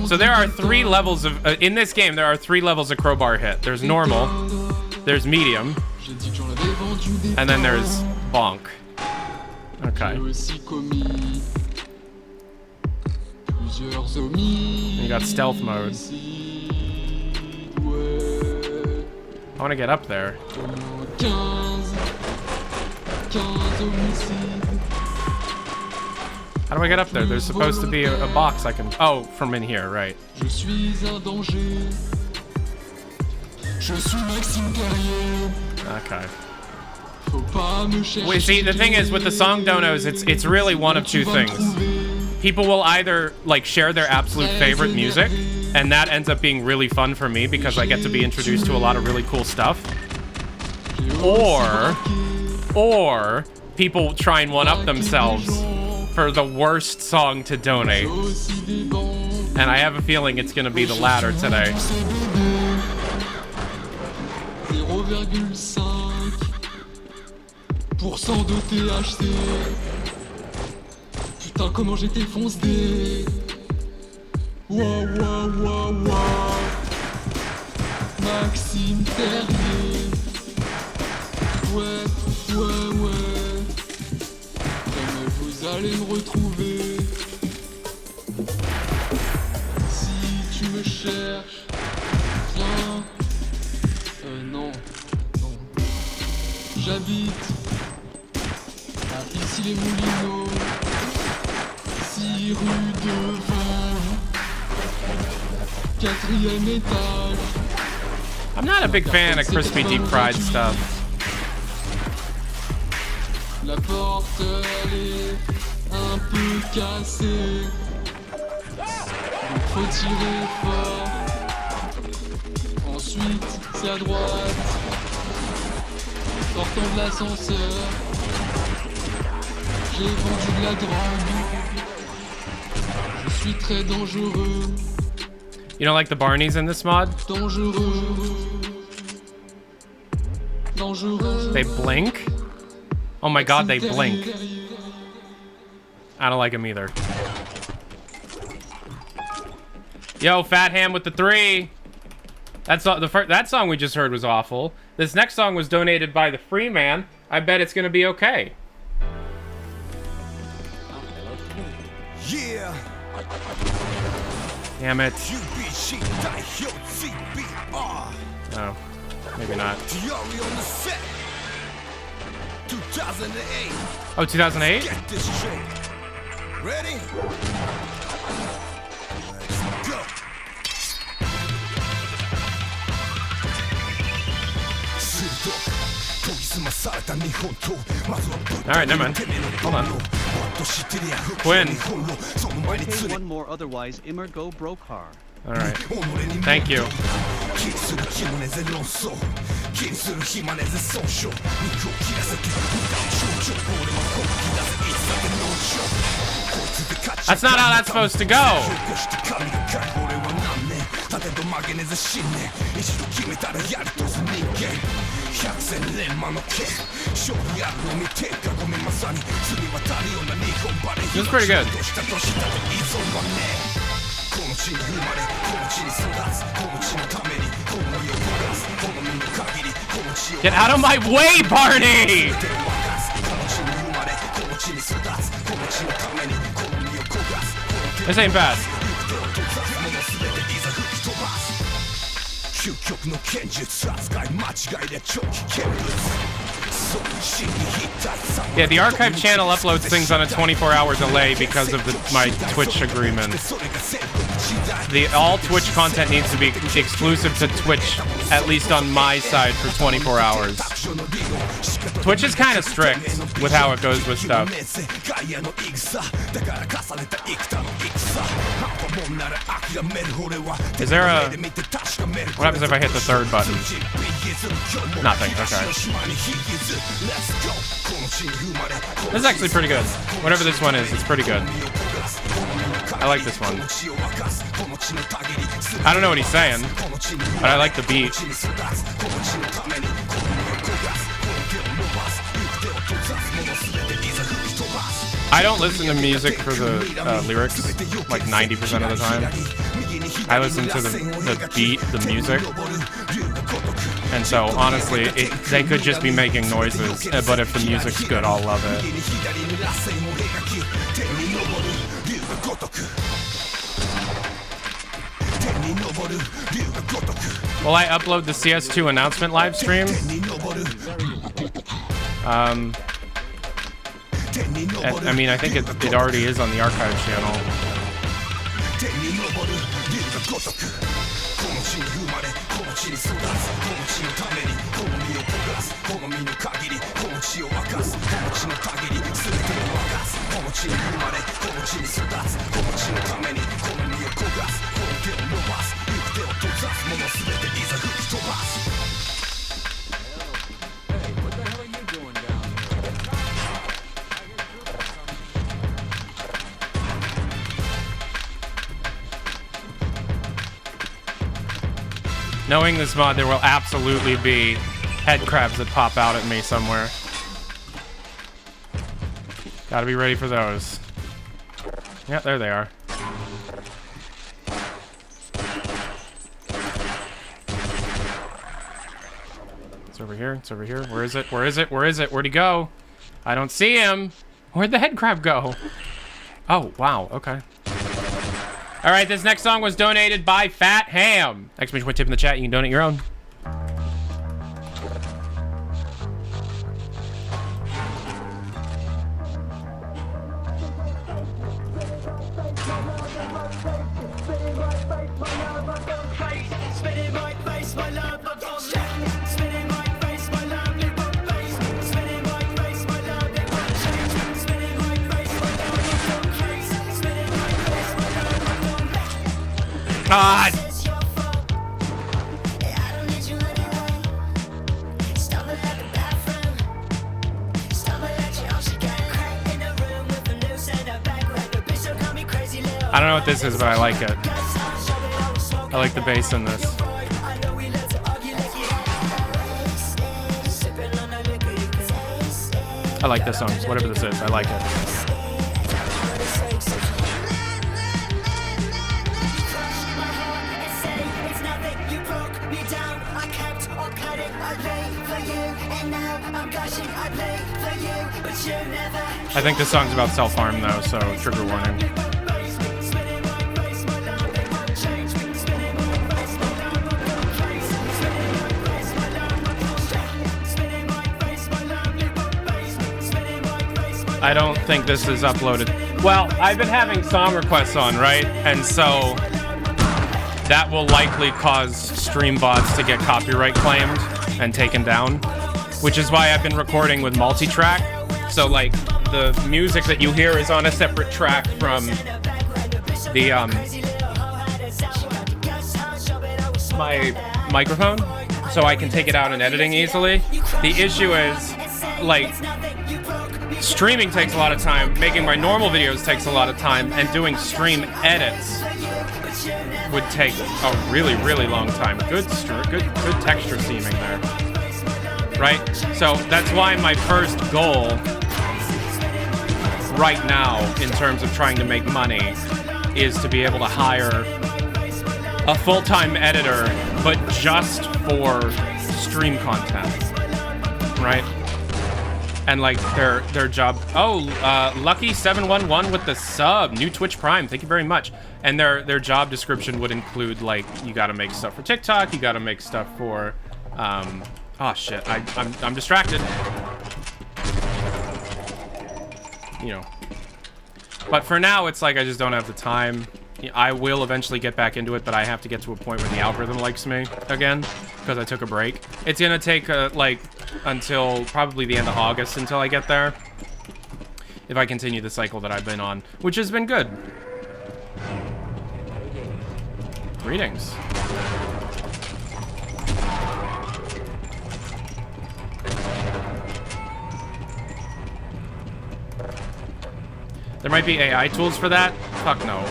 So there are 3 levels of in this game. There are 3 levels of crowbar hit. There's normal, there's medium, and then there's bonk. Okay. You got stealth mode. I want to get up there. How do I get up there? There's supposed to be a box I can... Oh, from in here, right. Okay. Wait, see, the thing is, with the song donos, it's really one of 2 things. People will either, like, share their absolute favorite music, and that ends up being really fun for me because I get to be introduced to a lot of really cool stuff. Or people try and one-up themselves for the worst song to donate. And I have a feeling it's gonna be the latter today. 0,5% de THC. Putain, comment j'étais foncé. Wow. Maxime Terrier. Ouais. Jamais vous allez me retrouver. Si tu me cherches, viens. Non. J'habite à ici les Moulineaux, 6 rue de Vannes, 4e étage. I'm not a big fan of crispy deep fried stuff. La porte elle est un peu cassée, donc faut tirer fort. Ensuite c'est à droite, sortons de l'ascenseur. J'ai vendu de la drogue. Je suis très dangereux. You don't like the Barneys in this mod? Dangereux. They blink? Oh my god, they blink. I don't like him either. Yo, Fat Ham with the 3. That song we just heard was awful. This next song was donated by the Free Man. I bet it's gonna be okay. Yeah. Damn it. Oh, maybe not. 2008. Oh, 2008? Get this straight. Ready? Let's go. Alright, never mind. Hold on. Quinn. Okay, one more, otherwise Immer go broke har. Alright. Thank you. That's not how that's supposed to go. This is pretty good. Get out of my way, Barney! This ain't bad. Yeah, the archive channel uploads things on a 24-hour delay because of my Twitch agreement. All Twitch content needs to be exclusive to Twitch, at least on my side, for 24 hours. Twitch is kind of strict with how it goes with stuff. Is there a... What happens if I hit the third button? Nothing, okay. This is actually pretty good. Whatever this one is, it's pretty good. I like this one. I don't know what he's saying, but I like the beat. I don't listen to music for the lyrics, like 90% of the time. I listen to the beat, the music. And so, honestly, they could just be making noises, but if the music's good, I'll love it. Will I upload the CS2 announcement live stream? I mean, I think it already is on the archive channel. Knowing this mod, there will absolutely be head crabs that pop out at me somewhere. Gotta be ready for those. Yeah, there they are. It's over here, it's over here. Where is it? Where is it? Where is it? Where'd he go? I don't see him. Where'd the head crab go? Oh, wow, okay. All right, this next song was donated by Fat Ham. Exclamation point tip in the chat. You can donate your own. God. I don't know what this is, but I like it. I like the bass in this. I like this song, whatever this is, I like it. I think this song's about self-harm though, so trigger warning. I don't think this is uploaded. Well, I've been having song requests on, right? And so that will likely cause stream bots to get copyright claimed and taken down, which is why I've been recording with multi-track. So like the music that you hear is on a separate track from the my microphone, so I can take it out in editing easily. The issue is like streaming takes a lot of time, making my normal videos takes a lot of time, and doing stream edits would take a really, really long time. Good texture seaming there, right? So that's why my first goal right now, in terms of trying to make money, is to be able to hire a full-time editor, but just for stream content, right? And like their job. Oh, Lucky711 with the sub, new Twitch Prime. Thank you very much. And their job description would include like you got to make stuff for TikTok, you got to make stuff for. Oh shit, I'm distracted. You know. But for now, it's like I just don't have the time. I will eventually get back into it, but I have to get to a point where the algorithm likes me again, because I took a break. It's gonna take like until probably the end of August until I get there, if I continue the cycle that I've been on, which has been good. Greetings. There might be AI tools for that? Fuck no.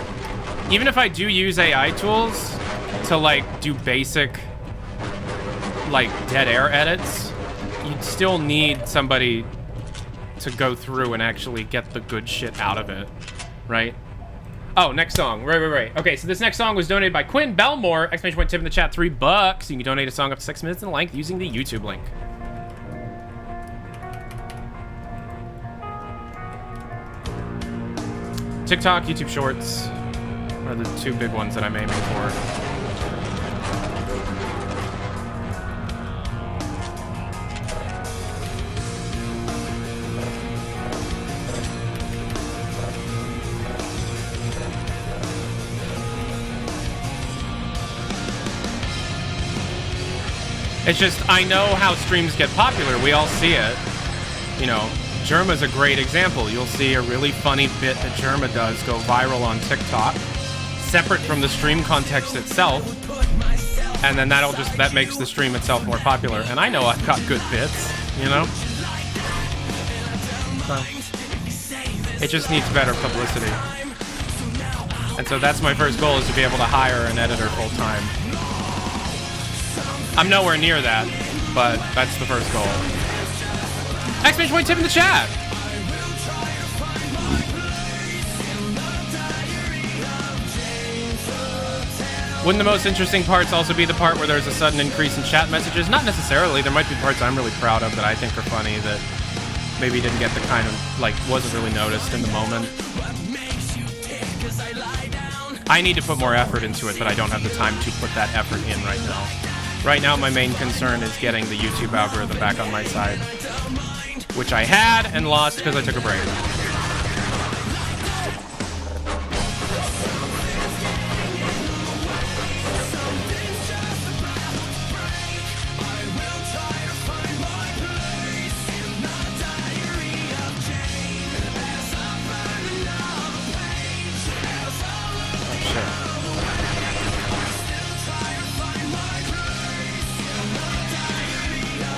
Even if I do use AI tools to like do basic like dead air edits, you'd still need somebody to go through and actually get the good shit out of it, right? Oh, next song. Right. Okay, so this next song was donated by Quinn Belmore. Exclamation point tip in the chat, $3. You can donate a song up to 6 minutes in length using the YouTube link. TikTok, YouTube Shorts are the two big ones that I'm aiming for. It's just, I know how streams get popular. We all see it. You know, Germa's a great example. You'll see a really funny bit that Germa does go viral on TikTok, separate from the stream context itself, and then that makes the stream itself more popular. And I know I've got good bits, you know? So, it just needs better publicity. And so that's my first goal, is to be able to hire an editor full time. I'm nowhere near that, but that's the first goal. Exclamation point tip in the chat! Wouldn't the most interesting parts also be the part where there's a sudden increase in chat messages? Not necessarily. There might be parts I'm really proud of that I think are funny that maybe didn't get the kind of, like, wasn't really noticed in the moment. I need to put more effort into it, but I don't have the time to put that effort in right now. Right now, my main concern is getting the YouTube algorithm back on my side, which I had and lost because I took a break.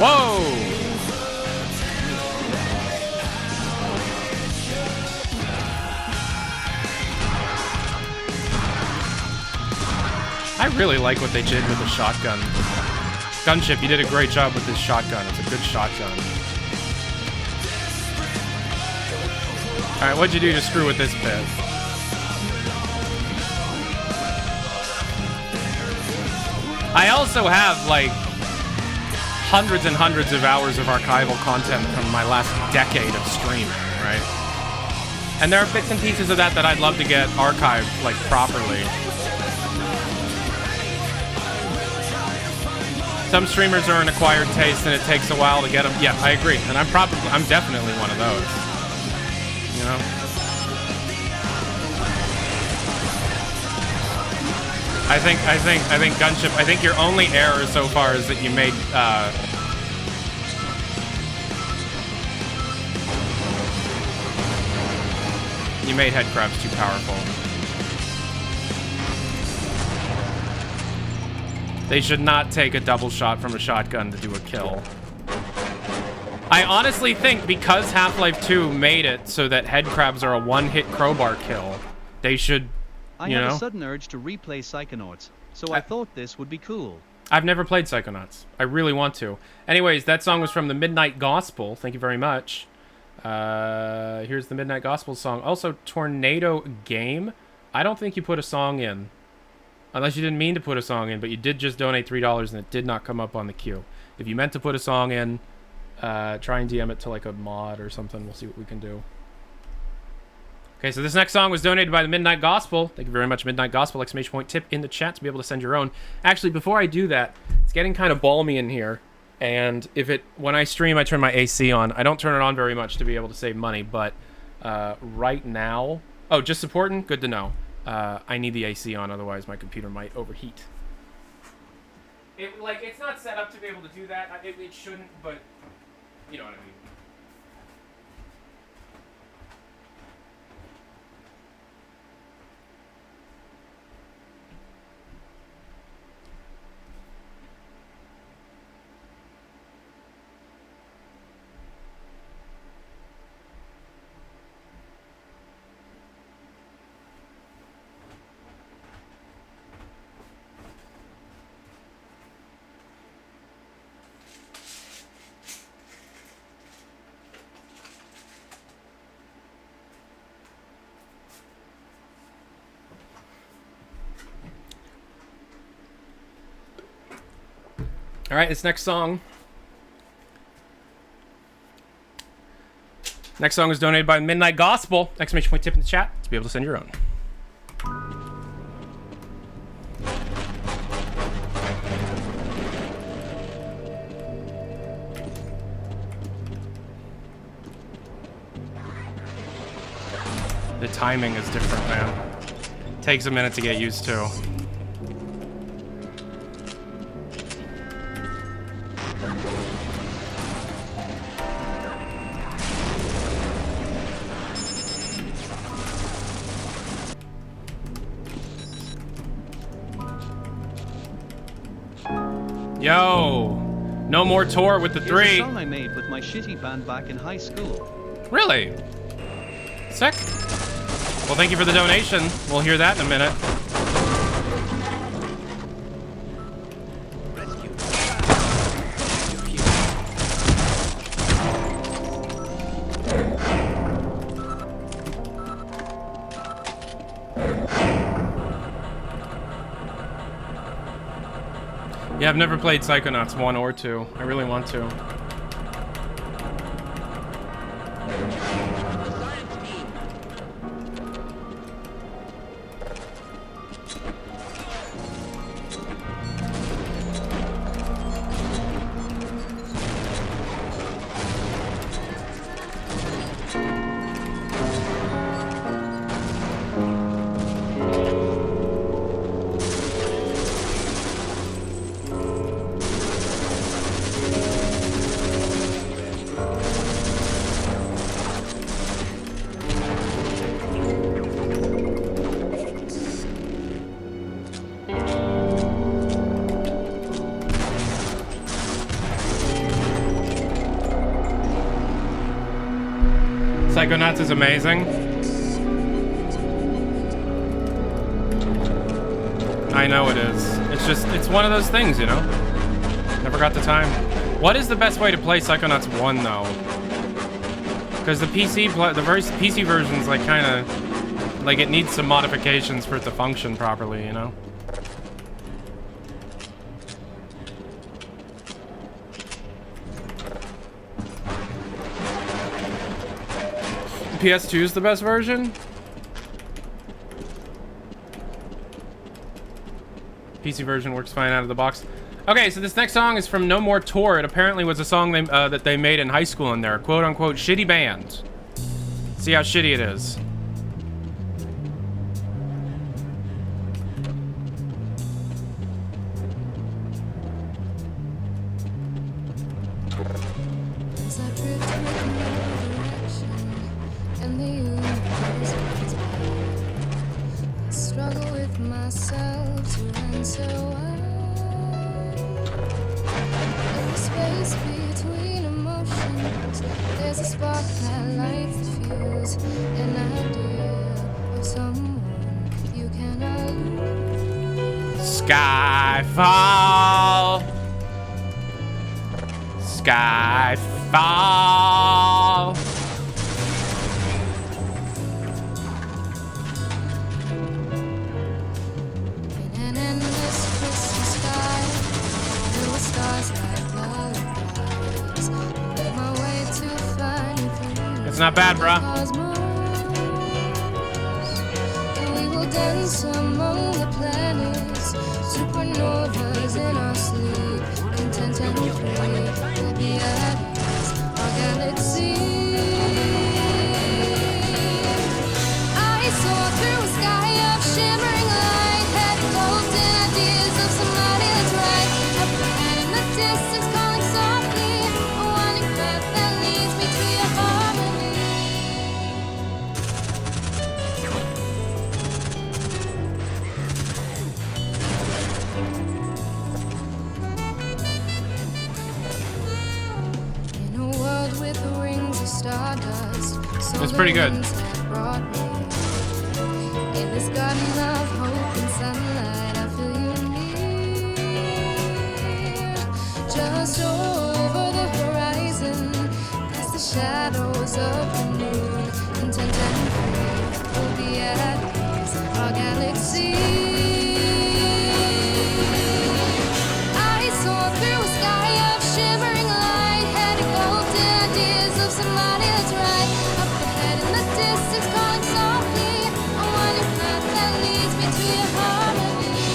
Whoa! I really like what they did with the shotgun. Gunship, you did a great job with this shotgun. It's a good shotgun. Alright, what'd you do to screw with this bit? I also have, like, hundreds and hundreds of hours of archival content from my last decade of streaming, right? And there are bits and pieces of that that I'd love to get archived, like, properly. Some streamers are an acquired taste and it takes a while to get them. Yeah, I agree. And I'm definitely one of those. You know? I think Gunship, I think your only error so far is that you made, head crabs too powerful. They should not take a double shot from a shotgun to do a kill. I honestly think because Half-Life 2 made it so that head crabs are a one-hit crowbar kill, they should, I you have know? a sudden urge to replay Psychonauts, so I thought this would be cool. I've never played Psychonauts. I really want to. Anyways, that song was from the Midnight Gospel. Thank you very much. Here's the Midnight Gospel song. Also, Tornado Game. I don't think you put a song in. Unless you didn't mean to put a song in, but you did just donate $3 and it did not come up on the queue. If you meant to put a song in, try and DM it to like a mod or something. We'll see what we can do. Okay, so this next song was donated by the Midnight Gospel. Thank you very much, Midnight Gospel. Exclamation point tip in the chat to be able to send your own. Actually, before I do that, it's getting kind of balmy in here. And when I stream, I turn my AC on. I don't turn it on very much to be able to save money, but right now... Oh, just supporting? Good to know. I need the AC on, otherwise my computer might overheat. It's not set up to be able to do that. It shouldn't, but you know what I mean. All right, this next song. Next song was donated by Midnight Gospel. Exclamation point tip in the chat to be able to send your own. The timing is different, man. Takes a minute to get used to. Yo, no more tour with the Here's three. a song I made with my shitty band back in high school. Really? Sick. Well, thank you for the donation. We'll hear that in a minute. Yeah, I've never played Psychonauts 1 or 2. I really want to. Psychonauts is amazing. I know it is. It's one of those things, you know? Never got the time. What is the best way to play Psychonauts 1, though? Because the PC version's like kind of... Like, it needs some modifications for it to function properly, you know? PS2 is the best version? PC version works fine out of the box. Okay, so this next song is from No More Tour. It apparently was a song that they made in high school in their quote-unquote shitty band. See how shitty it is. Struggle with myself to answer why. In the space between emotions, there's a spark that lights the fuse. An idea of someone you cannot lose. Skyfall. Skyfall. It's not bad, bruh. We will dance among the planets, supernovas in our sleep, intent and free. We'll be at ease, our galaxy. I saw through a sky of shimmering light, had golden ideas of somebody that's right. Up ahead in the distance, calling softly, a winding path that leads me to your harmony. In a world with rings of stardust, It's pretty good. in this garden of hope and sunlight, I feel you near. Just over the horizon, past the shadows of the moon, content and free, we'll be at ease, our galaxy. I saw through a sky of shimmering light, had golden ideas of somebody that's right. Up ahead in the distance, calling softly, a winding path that leads me to your harmony.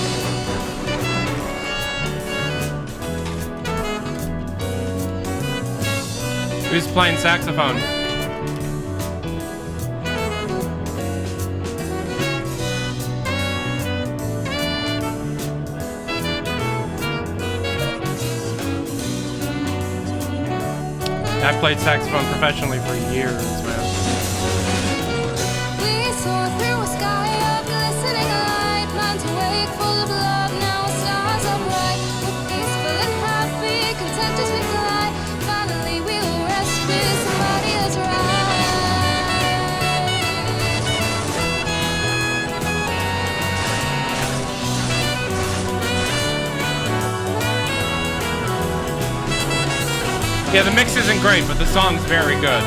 Who's playing saxophone? I've played saxophone professionally for years, man. We soar through a sky of glistening light, minds awake, full of love, now stars are bright. We're peaceful and happy, content as we fly. Finally we will rest with somebody that's Yeah, the mix isn't great, but the song's very good.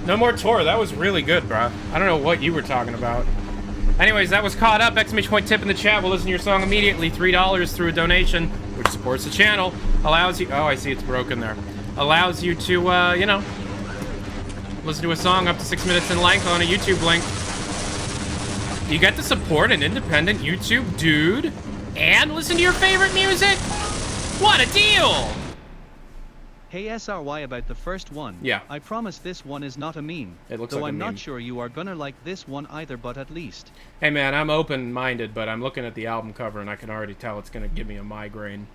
No More Tour, that was really good, bruh. I don't know what you were talking about. Anyways, that was Caught Up. Exclamation point tip in the chat. We'll listen to your song immediately. $3 through a donation, which supports the channel. Allows you... Oh, I see it's broken there. Allows you to, you know, listen to a song up to 6 minutes in length on a YouTube link. You get to support an independent YouTube dude and listen to your favorite music? What a deal! Hey SRY, about the first one. Yeah. I promise this one is not a meme. It looks though like a I'm meme. not sure you are gonna like this one either, but at least. Hey man, I'm open-minded, but I'm looking at the album cover and I can already tell it's gonna give me a migraine.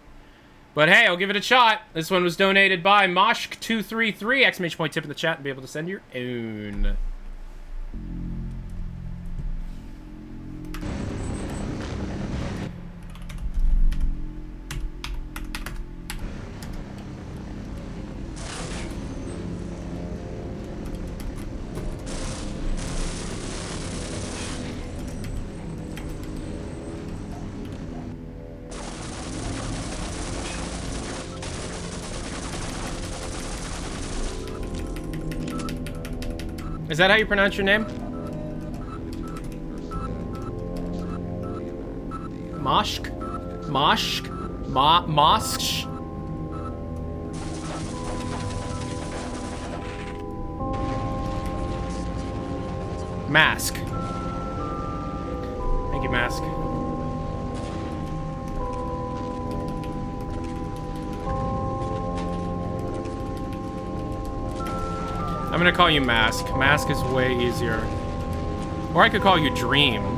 But hey, I'll give it a shot. This one was donated by Moshk233. Exclamation point tip in the chat and be able to send your own. Is that how you pronounce your name? Moshk? Moshk? Mosksh? Mask. Thank you, Mask. I'm gonna call you Mask. Mask is way easier. Or I could call you Dream.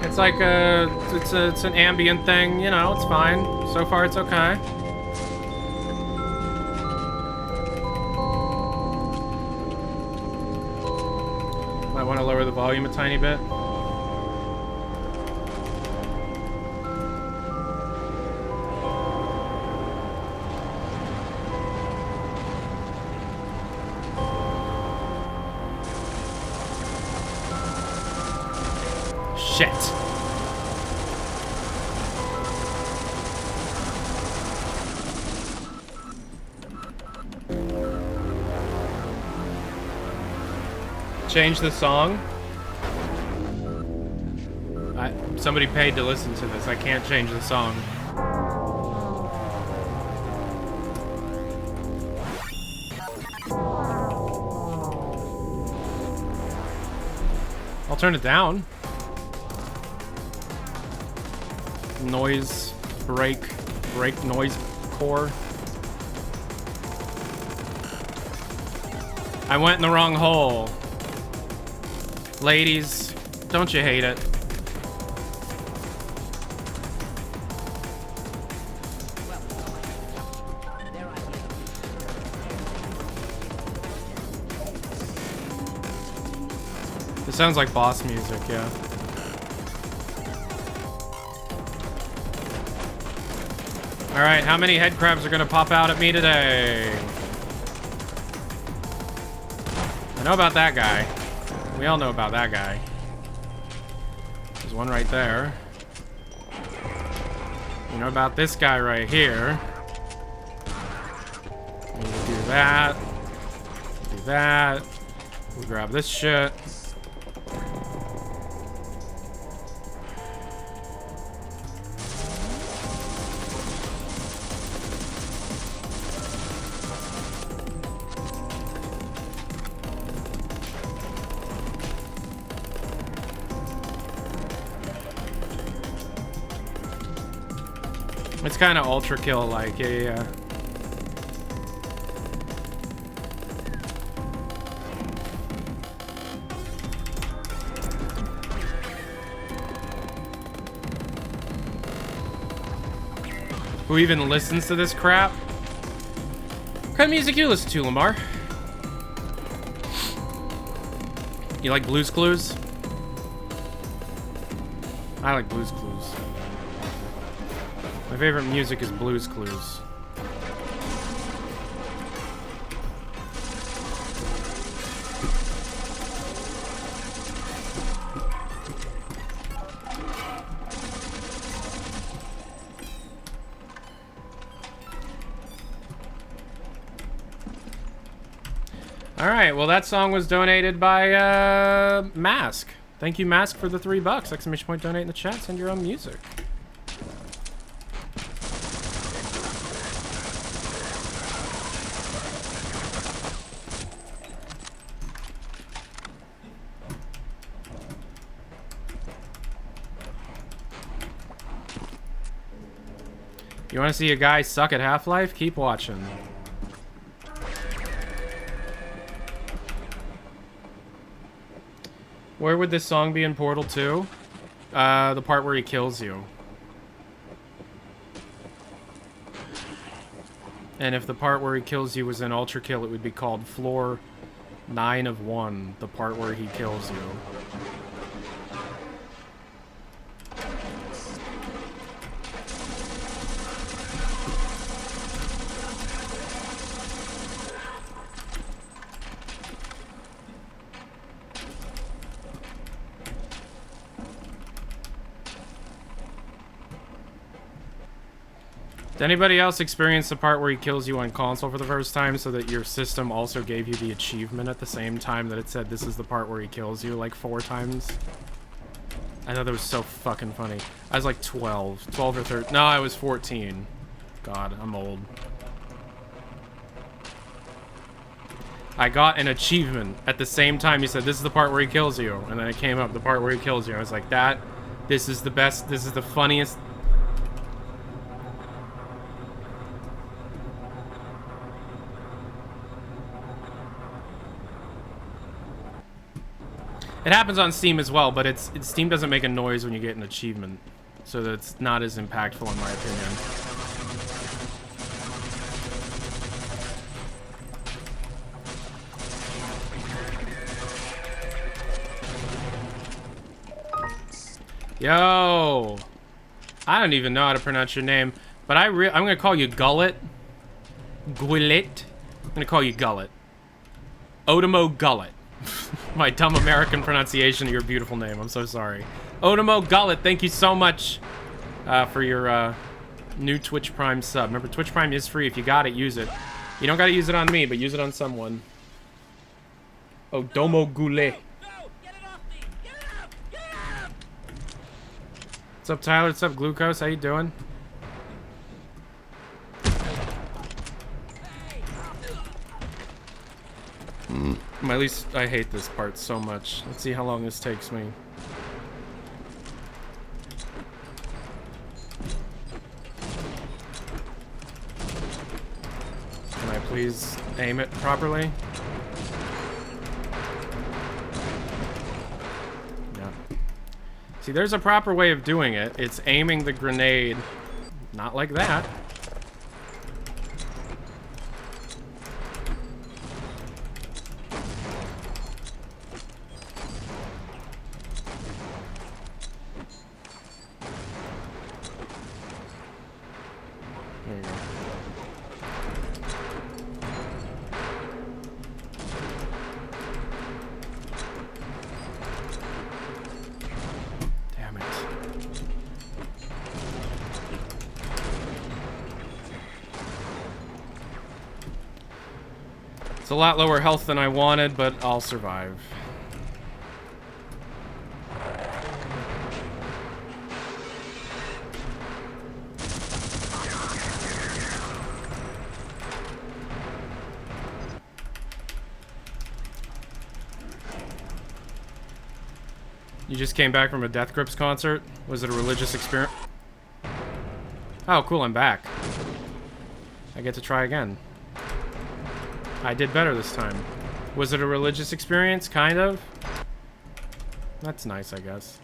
It's like it's an ambient thing, you know, it's fine. So far it's okay. Might want to lower the volume a tiny bit. Shit. Change the song? Somebody paid to listen to this. I can't change the song. I'll turn it down. Noise, break noise core. I went in the wrong hole. Ladies, don't you hate it? This sounds like boss music, yeah. Alright, how many head crabs are gonna pop out at me today? I know about that guy. We all know about that guy. There's one right there. You know about this guy right here. We do that. Do that. We grab this shit. It's kind of ultra kill like, yeah. Who even listens to this crap? What kind of music you listen to, Lamar? You like Blue's Clues? I like Blue's Clues. My favorite music is Blue's Clues. Alright, well that song was donated by Mask. Thank you, Mask, for the $3. Exclamation point donate in the chat. Send your own music. You want to see a guy suck at Half-Life? Keep watching. Where would this song be in Portal 2? The part where he kills you. And if the part where he kills you was in Ultra Kill, it would be called Floor 9 of 1, the part where he kills you. Did anybody else experience the part where he kills you on console for the first time so that your system also gave you the achievement at the same time that it said this is the part where he kills you like 4 times? I thought that was so fucking funny. I was like 12 or 13. No, I was 14. God, I'm old. I got an achievement at the same time he said this is the part where he kills you, and then it came up the part where he kills you. I was like, this is the best, this is the funniest. It happens on Steam as well, but Steam doesn't make a noise when you get an achievement, so that's not as impactful in my opinion. Yo, I don't even know how to pronounce your name, but I'm gonna call you Gullet. Gullet. I'm gonna call you Gullet. Odimo Gullet. My dumb American pronunciation of your beautiful name. I'm so sorry. Odimo Gullet, thank you so much for your new Twitch Prime sub. Remember, Twitch Prime is free. If you got it, use it. You don't gotta use it on me, but use it on someone. Odomo Goulet. What's up, Tyler? What's up, Glucose? How you doing? At least I hate this part so much. Let's see how long this takes me. Can I please aim it properly? Yeah. See, there's a proper way of doing it. It's aiming the grenade, not like that. It's a lot lower health than I wanted, but I'll survive. You just came back from a Death Grips concert? Was it a religious experience? Oh, cool, I'm back. I get to try again. I did better this time. Was it a religious experience? Kind of. That's nice, I guess.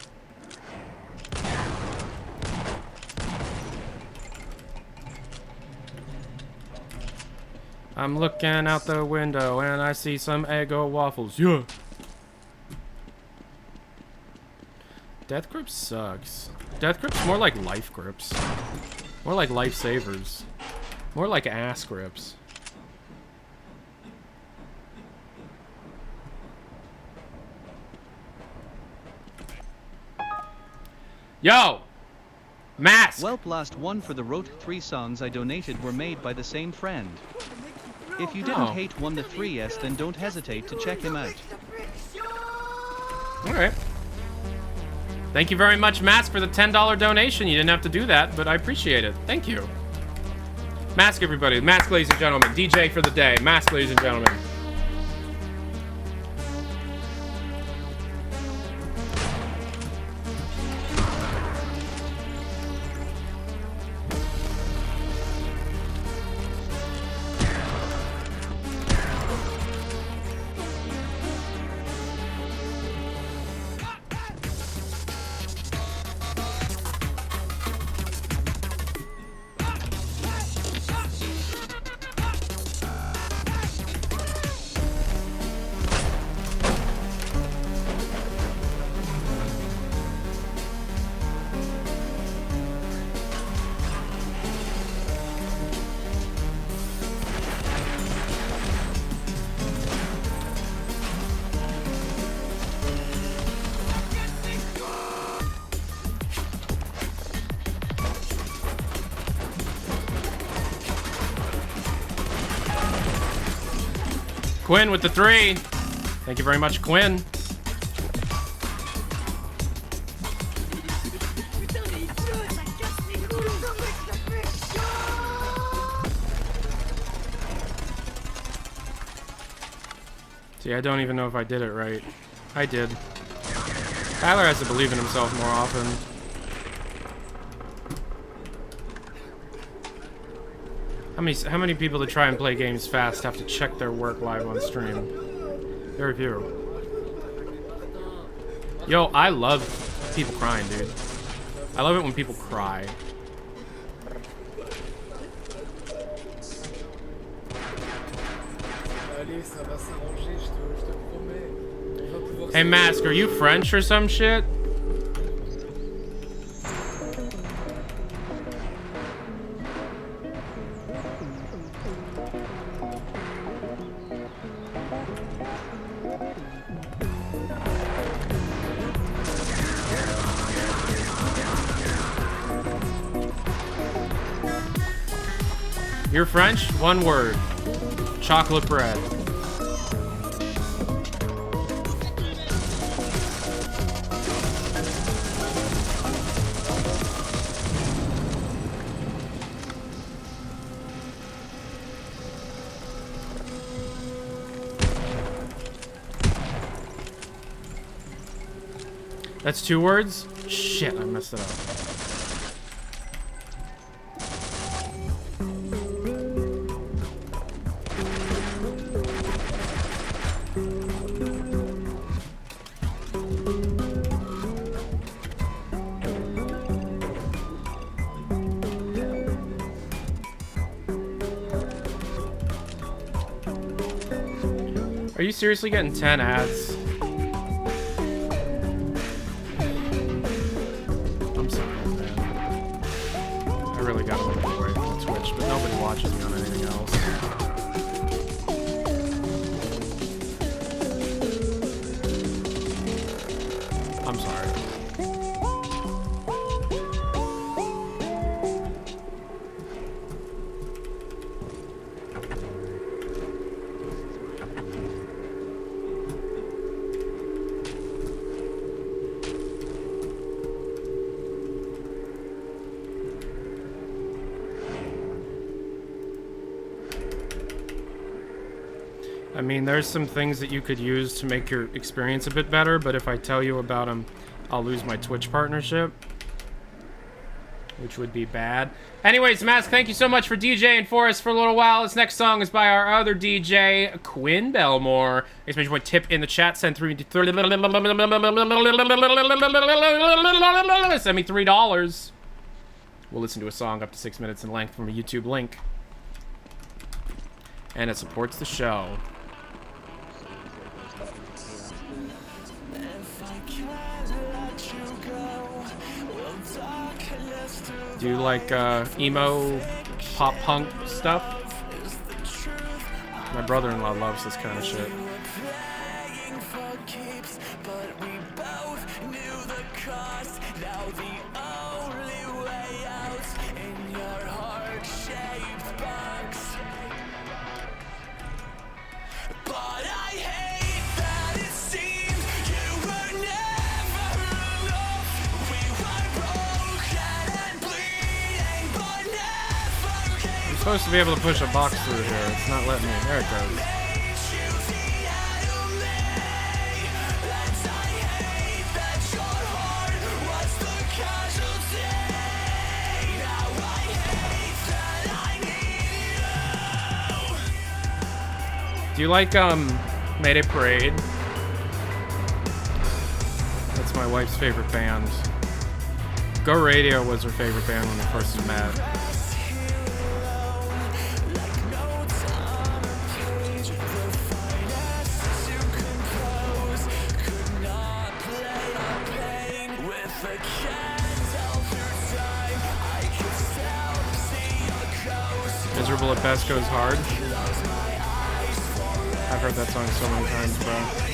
I'm looking out the window and I see some Eggo waffles. Yeah. Death Grips sucks. Death Grips more like life grips. More like lifesavers. More like ass grips. Yo! Mask! Welp, last one for the Rote 3 songs I donated were made by the same friend. If you didn't hate 1 to 3S, then don't hesitate to check him out. Alright. Thank you very much, Mask, for the $10 donation. You didn't have to do that, but I appreciate it. Thank you. Mask, everybody. Mask, ladies and gentlemen. DJ for the day. Mask, ladies and gentlemen. Quinn with the 3. Thank you very much, Quinn. See, I don't even know if I did it right. I did. Tyler has to believe in himself more often. How many people that try and play games fast have to check their work live on stream? Very few. Yo, I love people crying, dude. I love it when people cry. Hey, Mask, are you French or some shit? You're French? One word. Chocolate bread. That's 2 words? Shit, I messed it up. Are you seriously getting 10 ads? I'm sorry, man. I really gotta look away from Twitch, but nobody watches me on anything else. I'm sorry. I mean, there's some things that you could use to make your experience a bit better, but if I tell you about them, I'll lose my Twitch partnership, which would be bad. Anyways, Mask, thank you so much for DJing for us for a little while. This next song is by our other DJ, Quinn Belmore. Exclamation point tip in the chat. Send send me $3. We'll listen to a song up to 6 minutes in length from a YouTube link. And it supports the show. Do you like emo pop punk stuff? My brother-in-law loves this kind of shit. Supposed to be able to push a box through here. It's not letting me. There it goes. Do you like Mayday Parade? That's my wife's favorite band. Go Radio was her favorite band when we first met. Miserable at Best Goes Hard. I've heard that song so many times, bro.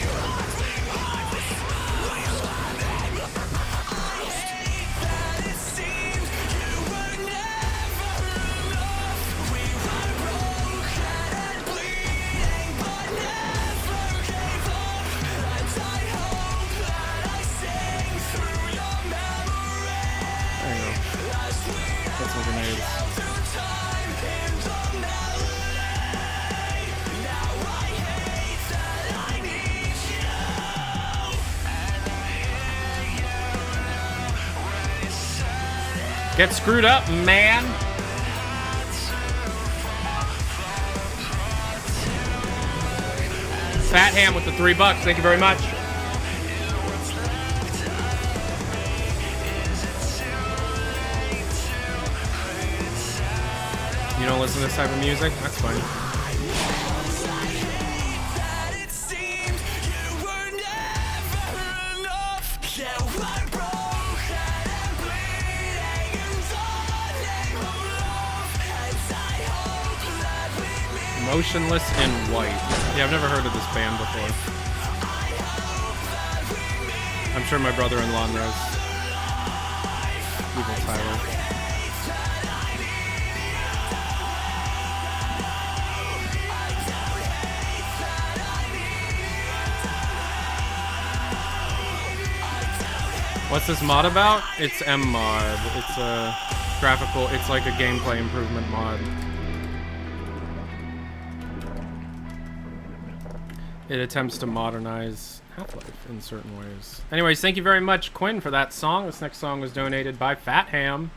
Get screwed up, man. Fat Ham with the $3. Thank you very much. You don't listen to this type of music? That's fine. Motionless in White. Yeah, I've never heard of this band before. I'm sure my brother-in-law knows. Evil Tyler. What's this mod about? It's MMoD. It's a graphical, it's like a gameplay improvement mod. It attempts to modernize Half-Life in certain ways. Anyways, thank you very much, Quinn, for that song. This next song was donated by Fat Ham.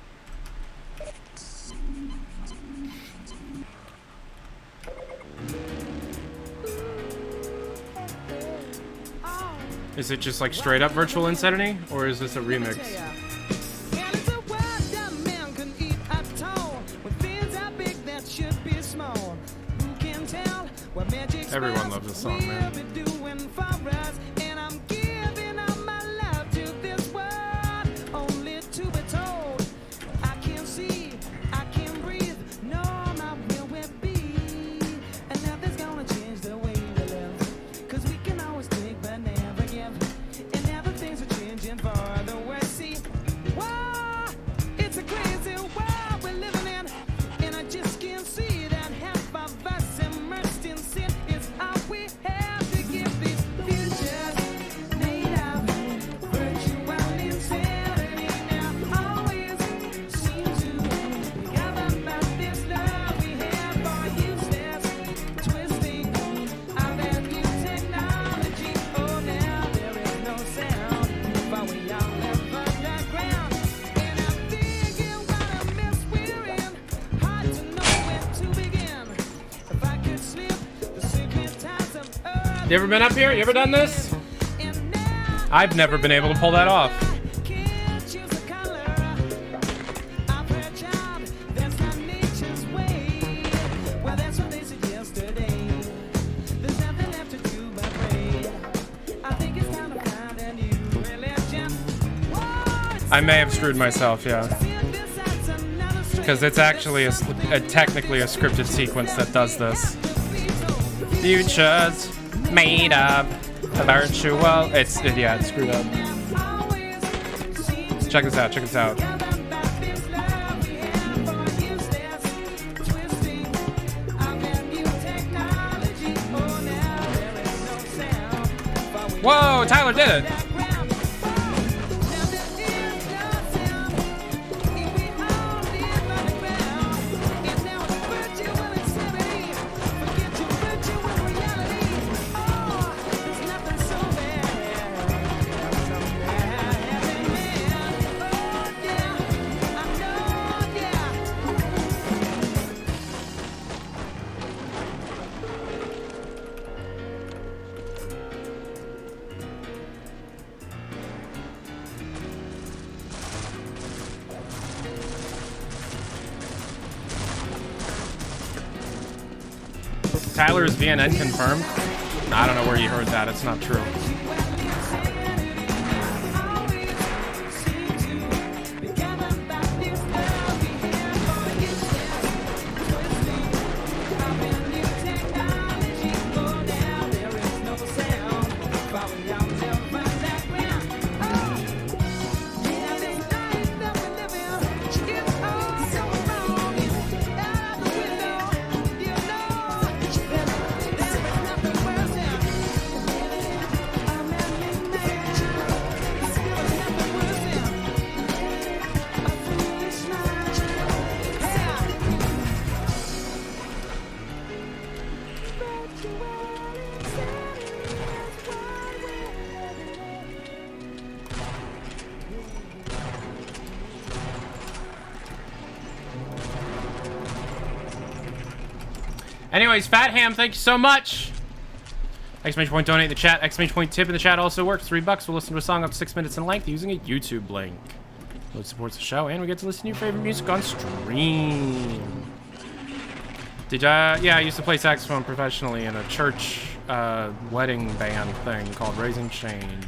Is it just like straight up Virtual Insanity, or is this a remix? Everyone loves this song, man. You ever been up here? You ever done this? I've never been able to pull that off. I may have screwed myself, yeah. Because it's actually technically a scripted sequence that does this. Futures made of virtual. Yeah, it's screwed up. Check this out. Check this out. Whoa, Tyler did it. Tyler's VNN confirmed. I don't know where you heard that. It's not true. Anyways, Fat Ham, thank you so much. Exclamation point donate in the chat. Exclamation point tip in the chat also works. $3. We'll listen to a song up to 6 minutes in length using a YouTube link. It supports the show, and we get to listen to your favorite music on stream. Yeah, I used to play saxophone professionally in a church wedding band thing called Raising Change.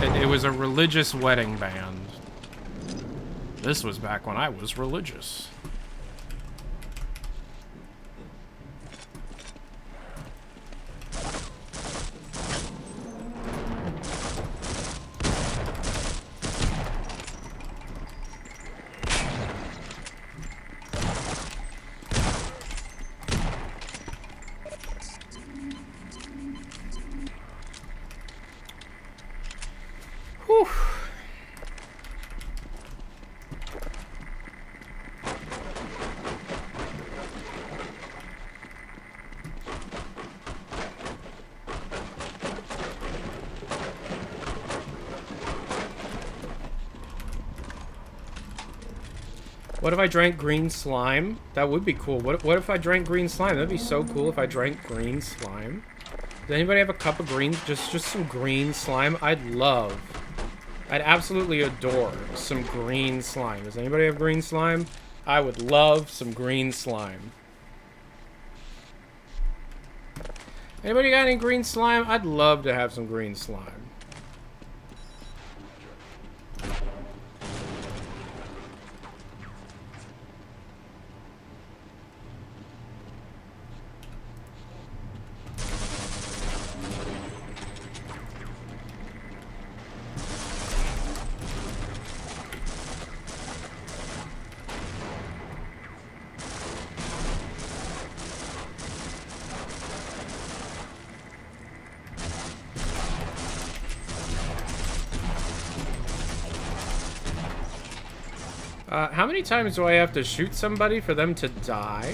It was a religious wedding band. This was back when I was religious. Whew. What if I drank green slime? That would be cool. What if I drank green slime? That'd be so cool if I drank green slime. Does anybody have a cup of green? Just some green slime? I'd absolutely adore some green slime. Does anybody have green slime? I would love some green slime. Anybody got any green slime? I'd love to have some green slime. How many times do I have to shoot somebody for them to die?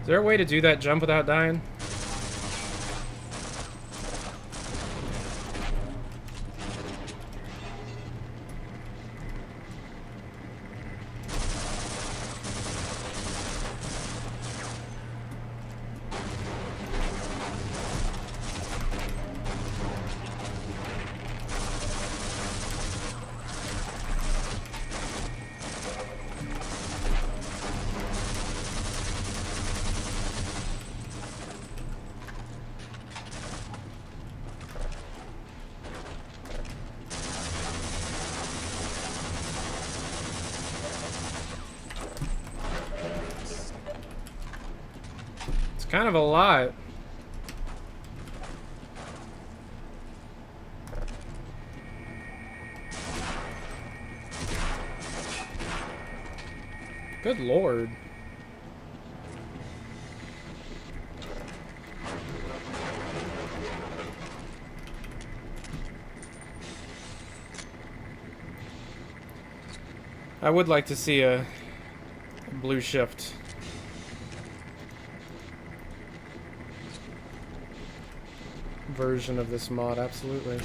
Is there a way to do that jump without dying? Kind of a lot. Good lord. I would like to see a blue shift. Version of this mod, absolutely.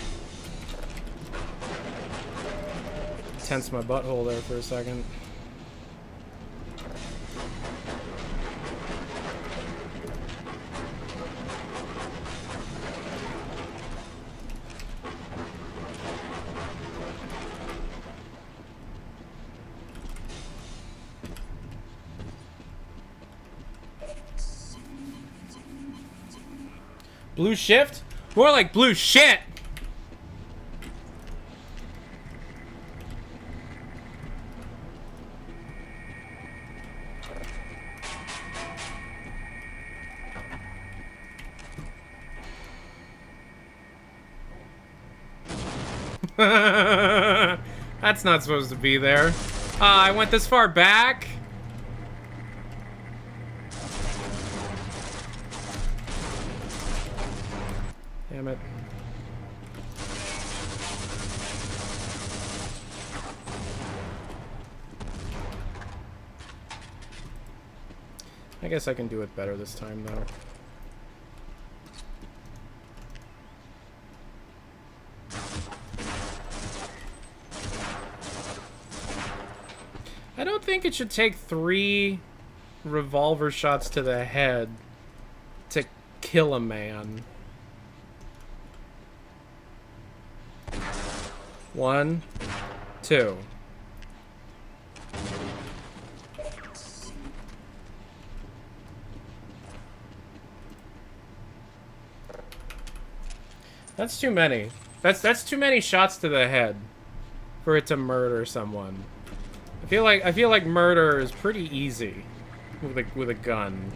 Tense my butthole there for a second. Blue shift? More like blue shit! That's not supposed to be there. I went this far back? Damn it. guess I can do it better this time, though. I don't think it should take 3 revolver shots to the head to kill a man. 1, 2. That's too many. That's too many shots to the head for it to murder someone. I feel like murder is pretty easy with a gun.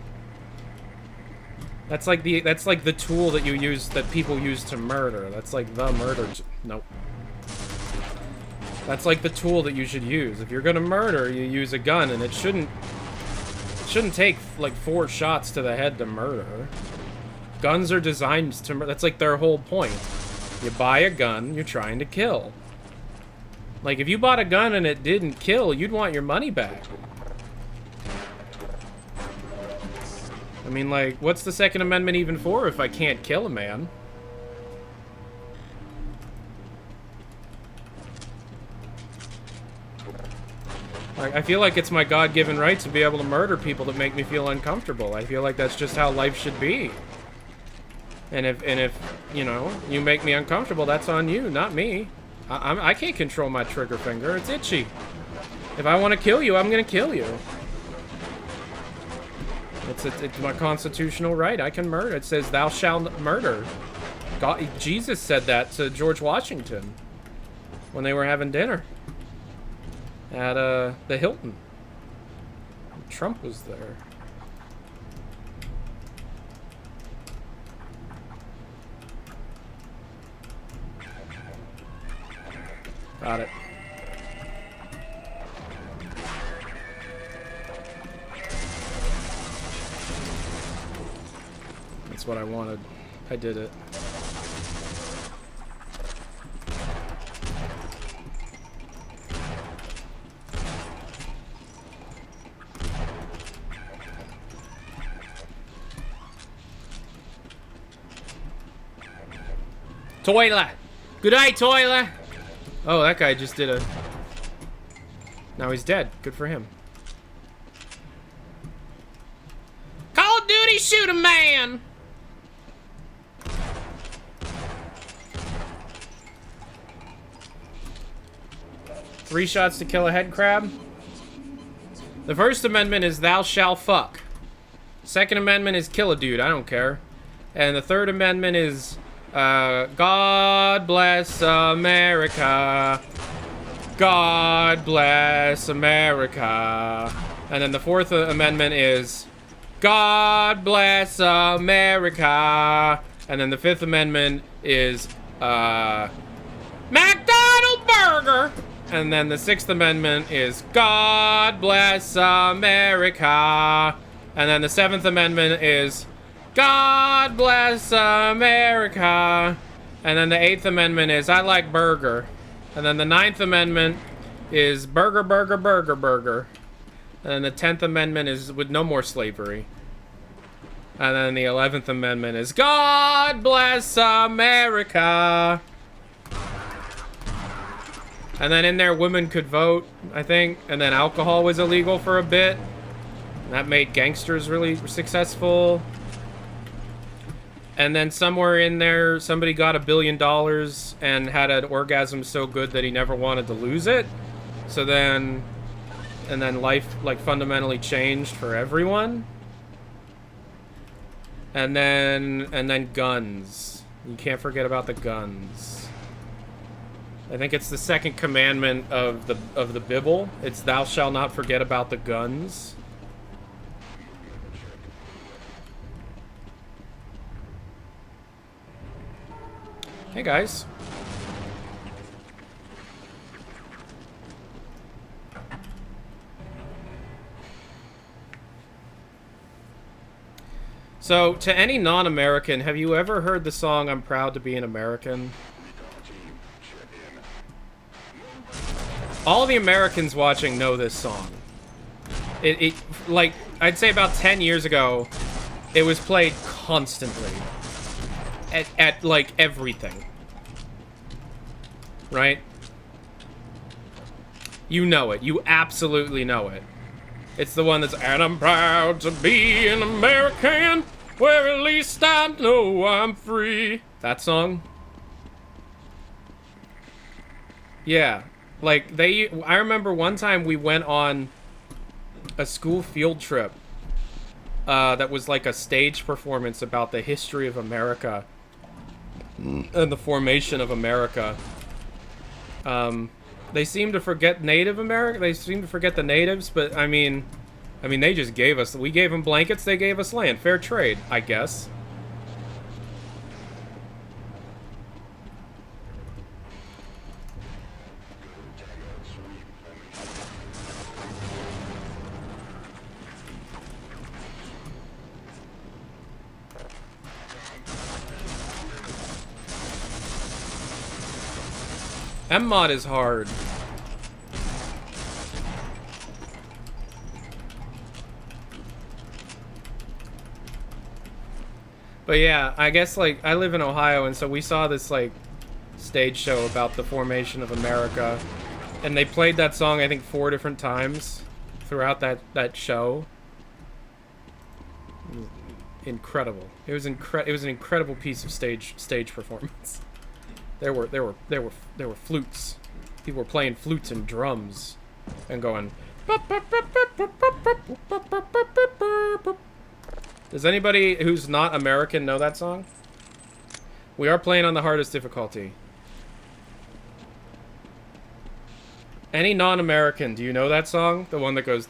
That's like the tool that you use, that people use to murder. That's like the murder. Nope. That's like the tool that you should use. If you're gonna murder, you use a gun, and it shouldn't take like 4 shots to the head to murder. Guns are designed to murder. That's like their whole point. You buy a gun, you're trying to kill. Like, if you bought a gun and it didn't kill, you'd want your money back. I mean, like, what's the Second Amendment even for if I can't kill a man? Like, I feel like it's my God-given right to be able to murder people that make me feel uncomfortable. I feel like that's just how life should be. And if you know, you make me uncomfortable, that's on you, not me. I can't control my trigger finger. It's itchy. If I want to kill you, I'm gonna kill you. It's my constitutional right. I can murder. It says, "Thou shalt murder." God, Jesus said that to George Washington when they were having dinner at the Hilton. Trump was there. Got it. That's what I wanted. I did it. Toilet! Good day, Toilet! Oh, that guy just did a... Now he's dead. Good for him. Call of Duty, shoot a man! Three shots to kill a head crab. The First Amendment is thou shalt fuck. Second Amendment is kill a dude. I don't care. And the Third Amendment is... God bless America. God bless America. And then the Fourth Amendment is God bless America. And then the Fifth Amendment is McDonald's burger. And then the Sixth Amendment is God bless America. And then the Seventh Amendment is God bless America. And then the Eighth Amendment is I like burger. And then the Ninth Amendment is burger, burger, burger, burger. And then the 10th Amendment is with no more slavery. And then the 11th Amendment is God bless America. And then in there, women could vote, I think. And then alcohol was illegal for a bit. And that made gangsters really successful. And then somewhere in there, somebody got $1 billion and had an orgasm so good that he never wanted to lose it. So then, and then life like fundamentally changed for everyone. And then guns. You can't forget about the guns. I think it's the second commandment of the Bible. It's thou shalt not forget about the guns. Hey guys. So, to any non-American, have you ever heard the song I'm Proud to Be an American? All the Americans watching know this song. Like, I'd say about 10 years ago, it was played constantly. At like, everything. Right? You know it. You absolutely know it. It's the one that's, and I'm proud to be an American, where at least I know I'm free. That song? Yeah. Like, I remember one time we went on a school field trip that was like a stage performance about the history of America and the formation of America. They seem to forget Native America. They seem to forget the natives, but I mean, they just gave us. We gave them blankets. They gave us land. Fair trade, I guess. MMoD is hard. But yeah, I guess, like, I live in Ohio, and so we saw this, like, stage show about the formation of America. And they played that song, I think, 4 different times throughout that show. Incredible. It was an incredible piece of stage performance. There were flutes. People were playing flutes and drums and going. Does anybody who's not American know that song? We are playing on the hardest difficulty. Any non-American, do you know that song? The one that goes.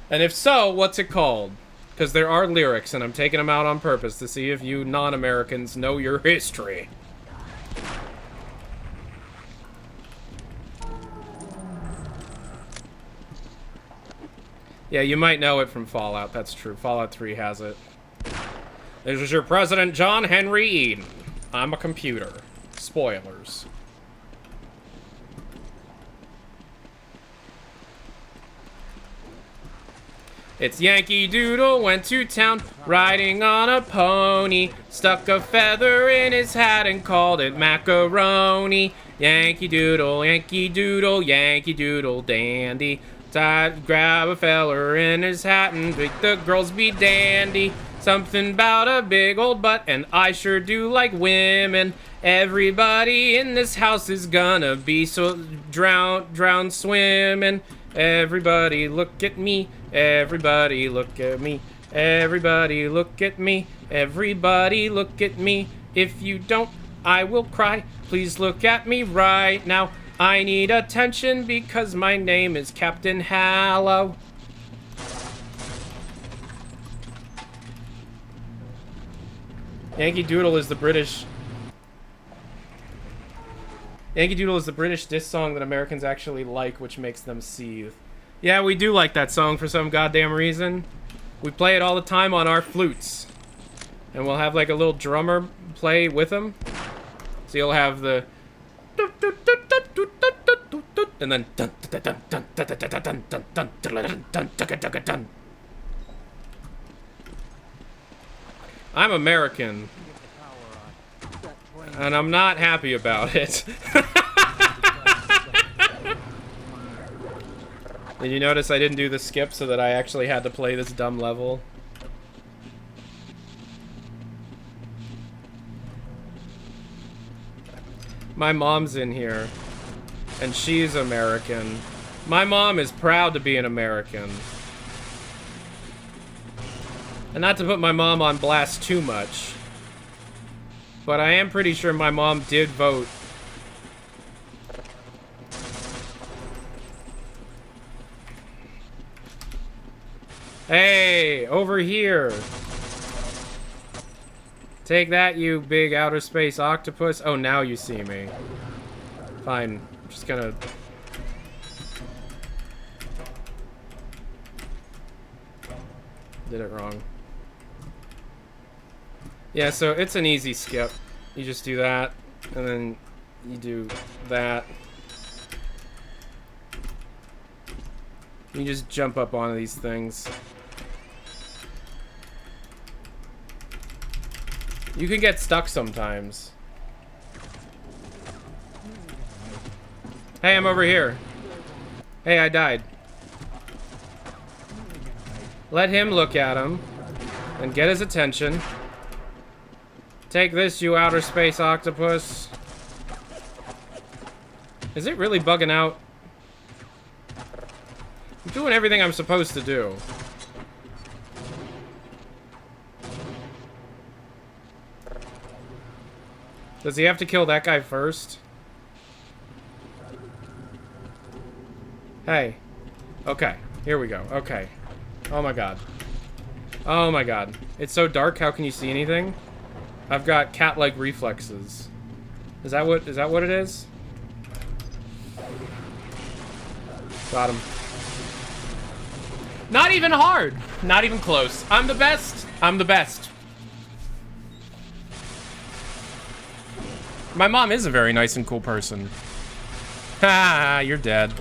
And if so, what's it called? Because there are lyrics, and I'm taking them out on purpose to see if you non-Americans know your history. Yeah, you might know it from Fallout. That's true. Fallout 3 has it. This is your president, John Henry Eden. I'm a computer. Spoilers. It's Yankee Doodle went to town, riding on a pony, stuck a feather in his hat and called it macaroni. Yankee Doodle, Yankee Doodle, Yankee Doodle dandy. Grab a feller in his hat and make the girls be dandy. Something about a big old butt, and I sure do like women. Everybody in this house is gonna be so drown swimming. Everybody look at me. Everybody look at me. Everybody look at me. Everybody look at me. If you don't, I will cry. Please look at me right now. I need attention because my name is Captain Hallow. Yankee Doodle is the British... Yankee Doodle is the British diss song that Americans actually like, which makes them seethe. Yeah, we do like that song for some goddamn reason. We play it all the time on our flutes. And we'll have like a little drummer play with them. So you'll have the... And then... I'm American. And I'm not happy about it. Did you notice I didn't do the skip so that I actually had to play this dumb level? My mom's in here. And she's American. My mom is proud to be an American. And not to put my mom on blast too much, but I am pretty sure my mom did vote. Hey, over here. Take that, you big outer space octopus. Oh, now you see me. Fine. I'm just gonna... Did it wrong. Yeah, so it's an easy skip. You just do that, and then You do that. You just jump up onto these things. You can get stuck sometimes. Hey, I'm over here. Hey, I died. Let him look at him and get his attention. Take this, you outer space octopus. Is it really bugging out? I'm doing everything I'm supposed to do. Does he have to kill that guy first? Hey. Okay. Here we go. Okay. Oh my god. Oh my god. It's so dark, how can you see anything? I've got cat-like reflexes. Is that what it is? Got him. Not even hard. Not even close. I'm the best. I'm the best. My mom is a very nice and cool person. Ha, you're dead.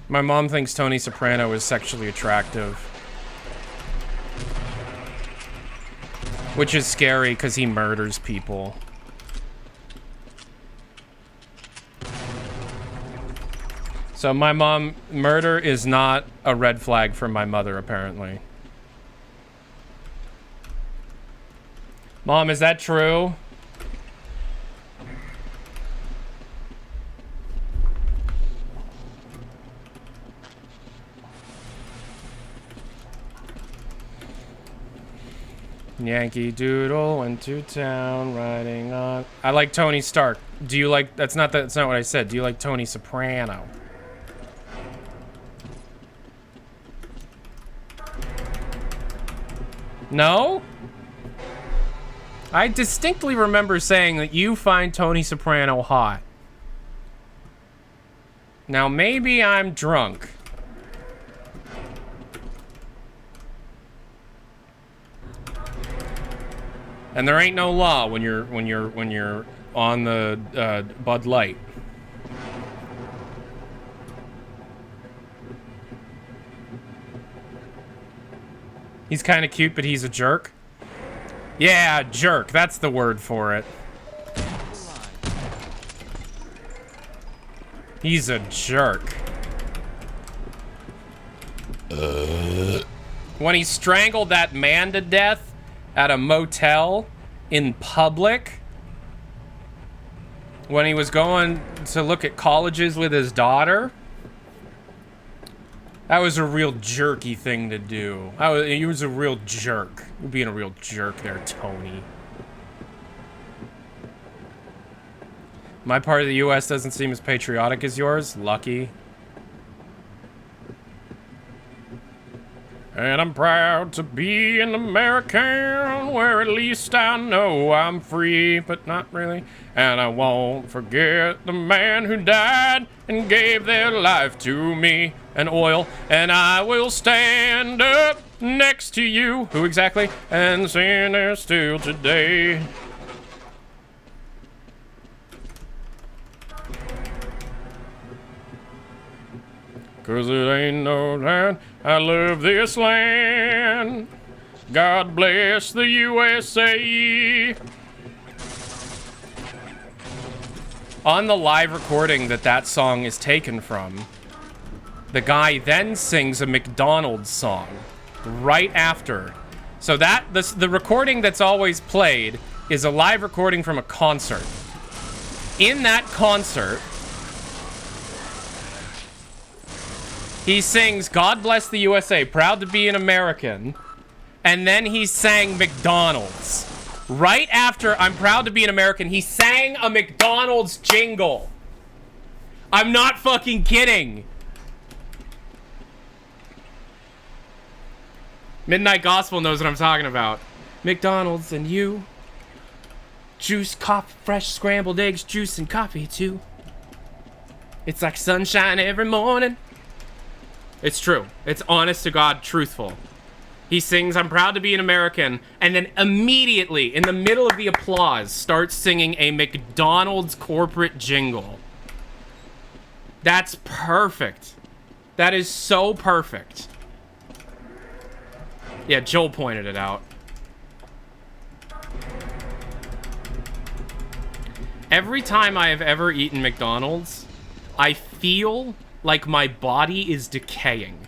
My mom thinks Tony Soprano is sexually attractive. Which is scary because he murders people. So my mom, murder is not a red flag for my mother, apparently. Mom, is that true? Yankee Doodle went to town riding on... I like Tony Stark. Do you like... That's not what I said. Do you like Tony Soprano? No? I distinctly remember saying that you find Tony Soprano hot. Now maybe I'm drunk. And there ain't no law when you're on the Bud Light. He's kind of cute, but he's a jerk. Yeah, jerk. That's the word for it. He's a jerk. When he strangled that man to death at a motel in public, when he was going to look at colleges with his daughter, that was a real jerky thing to do. He was a real jerk. You're being a real jerk there, Tony. My part of the U.S. doesn't seem as patriotic as yours. Lucky. And I'm proud to be an American, where at least I know I'm free, but not really. And I won't forget the man who died and gave their life to me and oil. And I will stand up next to you. Who exactly? And sing there still today. Cause it ain't no land. I love this land. God bless the USA. On the live recording that song is taken from, the guy then sings a McDonald's song right after. So the recording that's always played is a live recording from a concert. In that concert, he sings God Bless the USA, proud to be an American, and then he sang McDonald's. Right after I'm proud to be an American, he sang a McDonald's jingle. I'm not fucking kidding. Midnight Gospel knows what I'm talking about. McDonald's and you. Juice, coffee, fresh scrambled eggs, juice, and coffee too. It's like sunshine every morning. It's true. It's honest to God truthful. He sings, "I'm proud to be an American," and then immediately, in the middle of the applause, starts singing a McDonald's corporate jingle. That's perfect. That is so perfect. Yeah, Joel pointed it out. Every time I have ever eaten McDonald's, I feel like my body is decaying.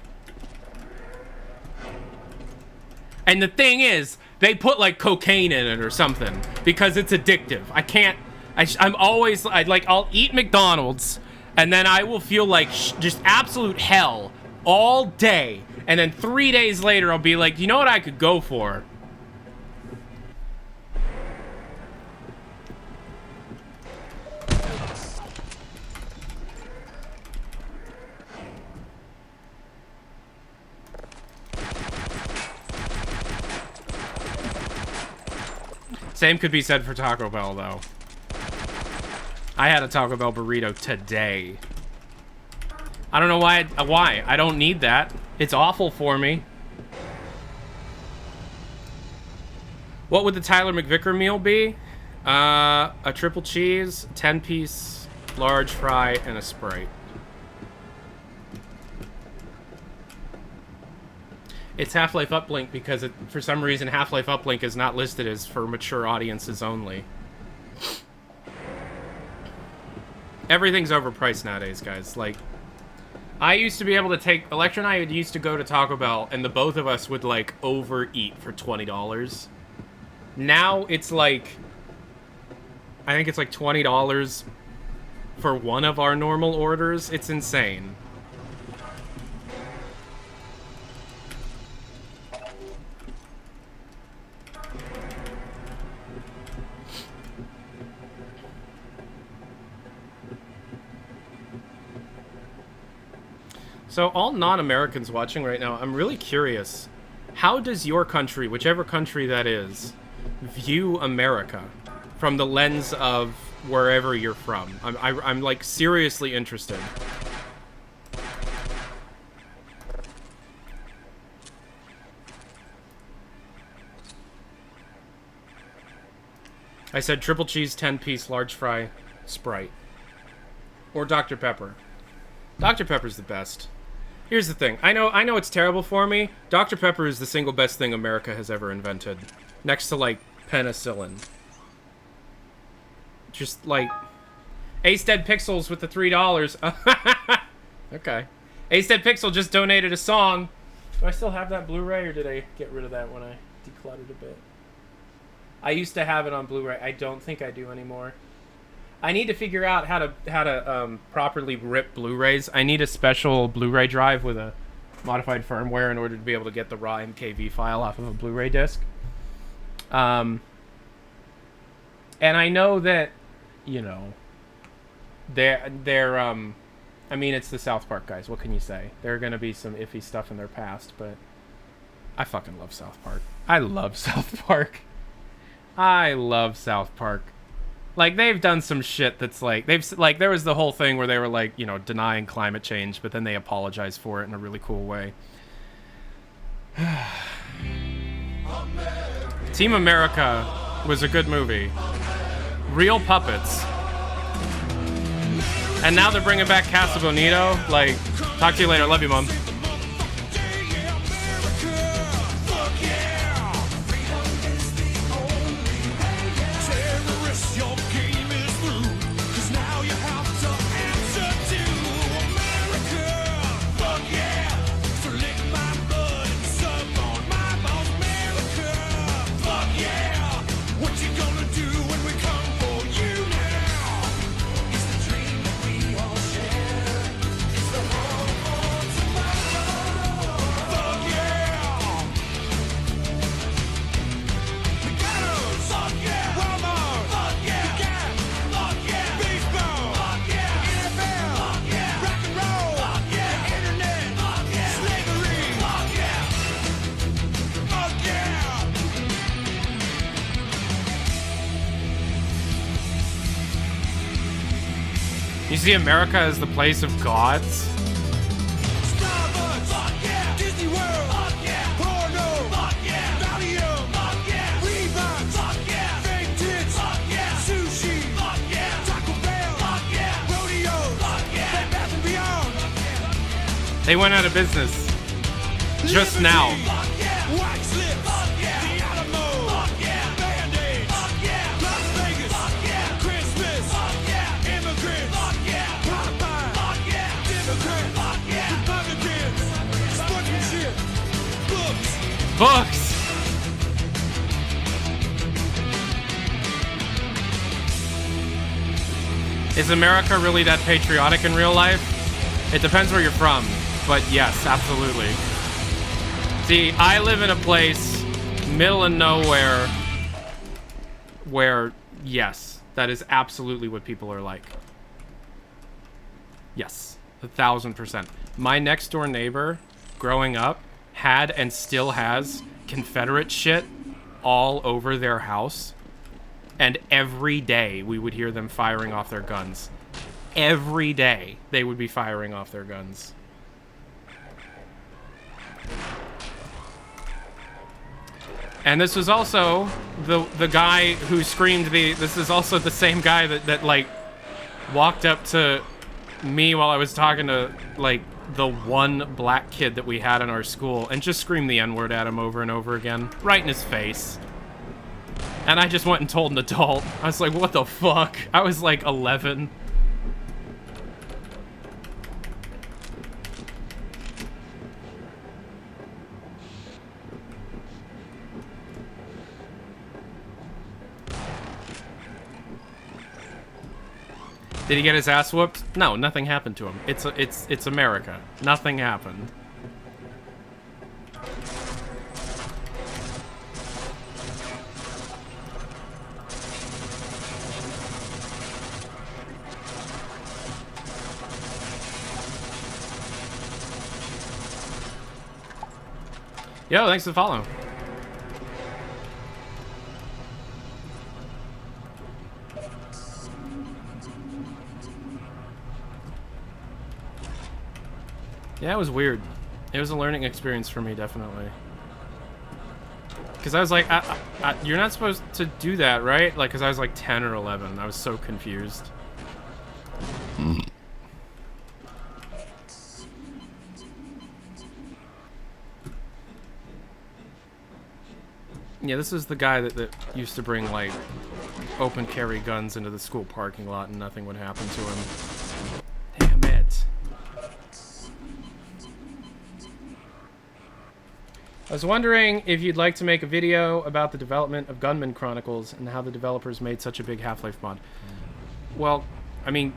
And the thing is, they put like cocaine in it or something because it's addictive. I can't, I'm always, I'll eat McDonald's and then I will feel like just absolute hell all day. And then 3 days later, I'll be like, you know what I could go for? Same could be said for Taco Bell, though. I had a Taco Bell burrito today. I don't know why. Why? I don't need that. It's awful for me. What would the Tyler McVicker meal be? A triple cheese, 10-piece, large fry, and a Sprite. It's Half-Life Uplink because for some reason Half-Life Uplink is not listed as for mature audiences only. Everything's overpriced nowadays, guys. Like, I used to be able to take... Electra and I used to go to Taco Bell, and the both of us would, like, overeat for $20. Now it's like... I think it's like $20 for one of our normal orders. It's insane. So all non-Americans watching right now, I'm really curious. How does your country, whichever country that is, view America from the lens of wherever you're from? I'm like seriously interested. I said triple cheese, 10-piece, large fry, Sprite. Or Dr. Pepper. Dr. Pepper's the best. Here's the thing. I know it's terrible for me. Dr. Pepper is the single best thing America has ever invented. Next to, like, penicillin. Just, like... Ace Dead Pixels with the $3. Okay. Ace Dead Pixel just donated a song. Do I still have that Blu-ray, or did I get rid of that when I decluttered a bit? I used to have it on Blu-ray. I don't think I do anymore. I need to figure out how to properly rip Blu-rays. I need a special Blu-ray drive with a modified firmware in order to be able to get the raw MKV file off of a Blu-ray disc. And I know that, you know, they're I mean, it's the South Park guys. What can you say? There are going to be some iffy stuff in their past, but I fucking love South Park. I love South Park. I love South Park. Like, they've done some shit that's like, there was the whole thing where they were like, you know, denying climate change, but then they apologized for it in a really cool way. Team America was a good movie. Real puppets. And now they're bringing back Casa Bonito. Like, talk to you later. Love you, Mom. You see America as the place of gods? They went out of business just now. Wax lips, the Alamo, Band-Aids, Las Vegas, Christmas, immigrants, Popeye, Democrats, Republicans, sportsmanship, books. Books! Is America really that patriotic in real life? It depends where you're from, but yes, absolutely. See, I live in a place, middle of nowhere, where, yes, that is absolutely what people are like. Yes, 1,000%. My next door neighbor, growing up, had and still has Confederate shit all over their house. And every day we would hear them firing off their guns. Every day they would be firing off their guns. And this was also the guy who screamed this is also the same guy that like walked up to me while I was talking to like the one black kid that we had in our school and just screamed the N-word at him over and over again, right in his face. And I just went and told an adult. I was like, what the fuck? I was like 11. Did he get his ass whooped? No, nothing happened to him. It's America. Nothing happened. Yo, thanks for the follow. Yeah, it was weird. It was a learning experience for me, definitely. Because I was like, you're not supposed to do that, right? Like, because I was like 10 or 11. I was so confused. Yeah, this is the guy that used to bring, like, open carry guns into the school parking lot and nothing would happen to him. Damn it. I was wondering if you'd like to make a video about the development of Gunman Chronicles and how the developers made such a big Half-Life mod. Well, I mean,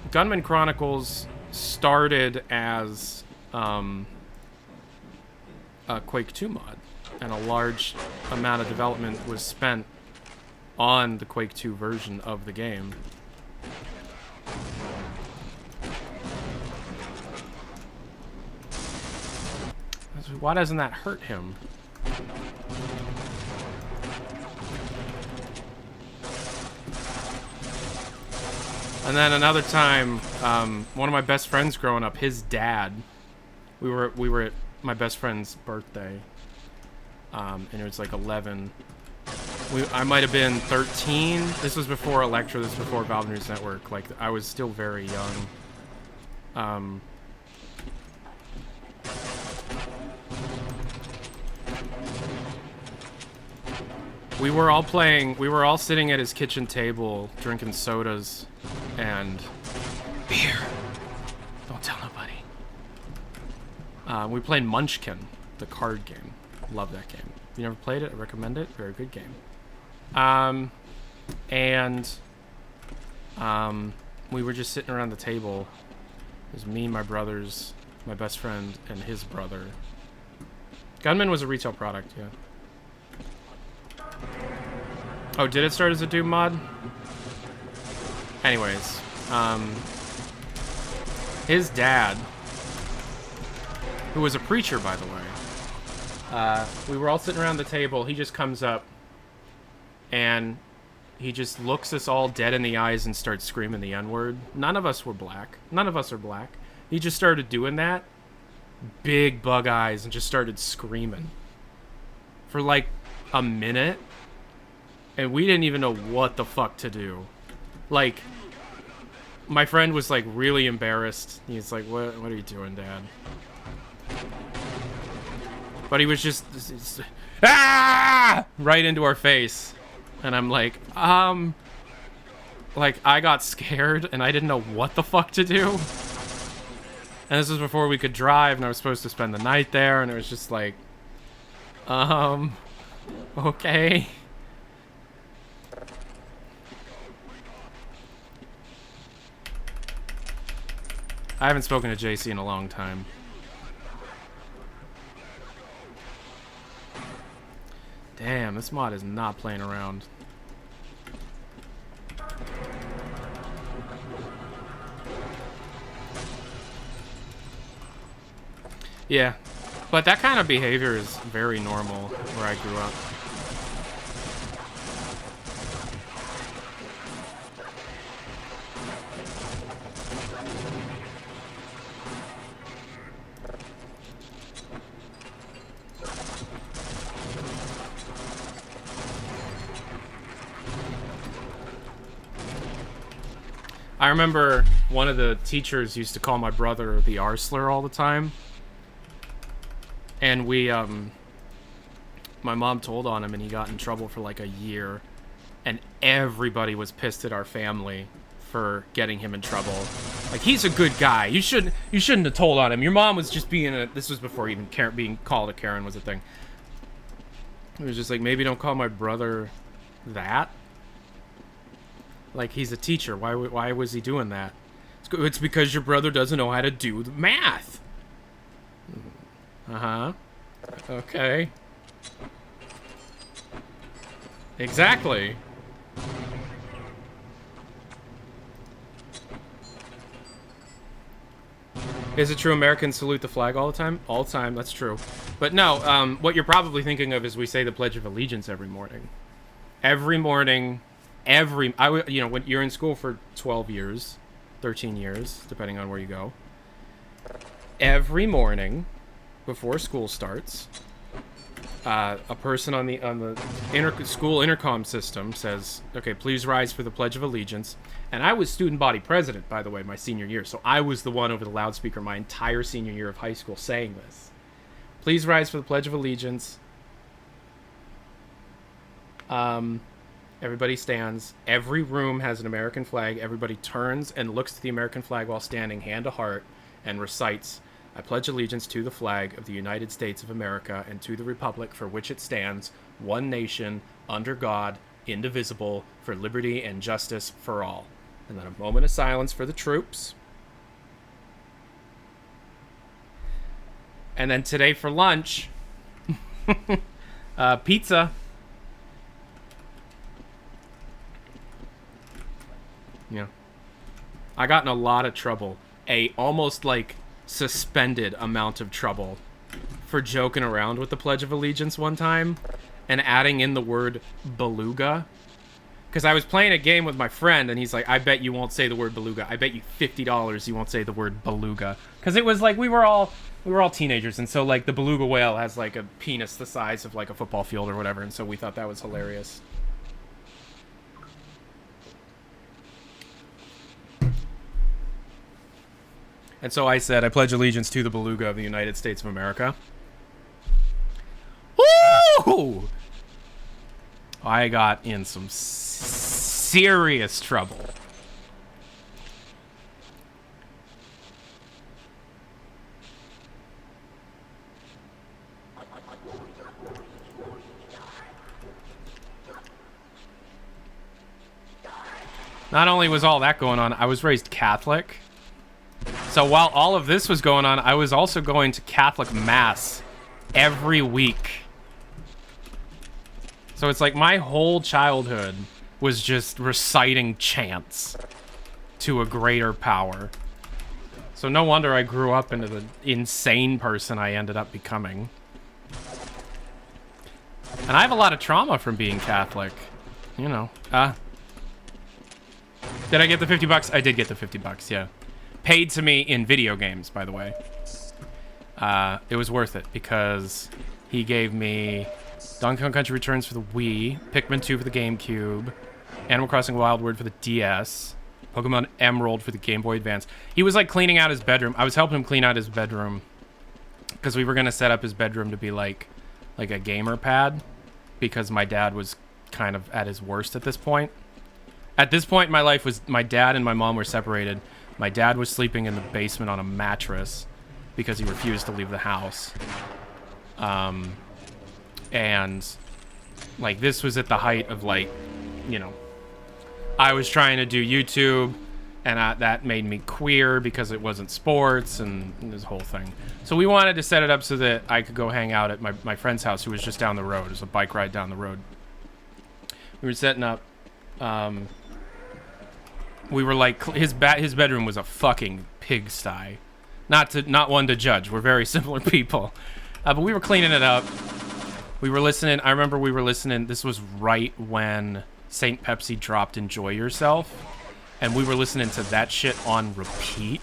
Gunman Chronicles started as a Quake 2 mod. And a large amount of development was spent on the Quake 2 version of the game. Why doesn't that hurt him? And then another time, one of my best friends growing up, his dad, we were at my best friend's birthday. And it was like 11. I might have been 13. This was before Electra. This was before Valve News Network. Like, I was still very young. We were all sitting at his kitchen table, drinking sodas and beer. Don't tell nobody. We played Munchkin, the card game. Love that game. If you never played it, I recommend it. Very good game. We were just sitting around the table. It was me, my brothers, my best friend, and his brother. Gunman was a retail product, yeah. Oh, did it start as a Doom mod? Anyways, his dad, who was a preacher, by the way, we were all sitting around the table. He just comes up and he just looks us all dead in the eyes and starts screaming the N-word. None of us were black. None of us are black. He just started doing that. Big bug eyes and just started screaming for like a minute. And we didn't even know what the fuck to do. Like, my friend was like really embarrassed. He's like, what are you doing, Dad? But he was just right into our face. And I'm like I got scared and I didn't know what the fuck to do. And this was before we could drive, and I was supposed to spend the night there, and it was just like, okay. I haven't spoken to JC in a long time. Damn, this mod is not playing around. Yeah, but that kind of behavior is very normal where I grew up. I remember one of the teachers used to call my brother the R slur all the time. And my mom told on him and he got in trouble for like a year. And everybody was pissed at our family for getting him in trouble. Like, he's a good guy. You shouldn't have told on him. Your mom was just being this was before even being called a Karen was a thing. It was just like, maybe don't call my brother that. Like, he's a teacher. Why was he doing that? It's because your brother doesn't know how to do the math. Uh-huh. Okay. Exactly. Is it true Americans salute the flag all the time? All the time, that's true. But no, what you're probably thinking of is we say the Pledge of Allegiance every morning. Every morning... you know, when you're in school for 12 years, 13 years, depending on where you go. Every morning, before school starts, a person on the school intercom system says, "Okay, please rise for the Pledge of Allegiance." And I was student body president, by the way, my senior year, so I was the one over the loudspeaker my entire senior year of high school saying this. Please rise for the Pledge of Allegiance. Everybody stands. Every room has an American flag. Everybody turns and looks at the American flag while standing hand to heart and recites, "I pledge allegiance to the flag of the United States of America and to the republic for which it stands, one nation, under God, indivisible, for liberty and justice for all." And then a moment of silence for the troops. And then today for lunch, pizza. Yeah. I got in a lot of trouble. Almost like suspended amount of trouble for joking around with the Pledge of Allegiance one time and adding in the word beluga. Because I was playing a game with my friend and he's like, "I bet you won't say the word beluga. I bet you $50 you won't say the word beluga." Because it was like we were all teenagers, and so like the beluga whale has like a penis the size of like a football field or whatever, and so we thought that was hilarious. And so I said, "I pledge allegiance to the beluga of the United States of America." Woo! I got in some serious trouble. Not only was all that going on, I was raised Catholic. So while all of this was going on, I was also going to Catholic Mass every week. So it's like my whole childhood was just reciting chants to a greater power. So no wonder I grew up into the insane person I ended up becoming. And I have a lot of trauma from being Catholic. You know. Did I get the $50? I did get the $50, yeah. Paid to me in video games, by the way. It was worth it because he gave me Donkey Kong Country Returns for the Wii, Pikmin 2 for the GameCube, Animal Crossing Wild World for the DS, Pokemon Emerald for the Game Boy Advance. He was like cleaning out his bedroom. I was helping him clean out his bedroom because we were gonna set up his bedroom to be like a gamer pad because my dad was kind of at his worst at this point. At this point in my life, was my dad and my mom were separated. My dad was sleeping in the basement on a mattress because he refused to leave the house. And like this was at the height of like, you know, I was trying to do YouTube, and that made me queer because it wasn't sports and this whole thing. So we wanted to set it up so that I could go hang out at my friend's house, who was just down the road. It was a bike ride down the road. We were setting up. We were like, his bedroom was a fucking pigsty. Not one to judge. We're very similar people. But we were cleaning it up. We were listening. I remember we were listening. This was right when St. Pepsi dropped Enjoy Yourself. And we were listening to that shit on repeat.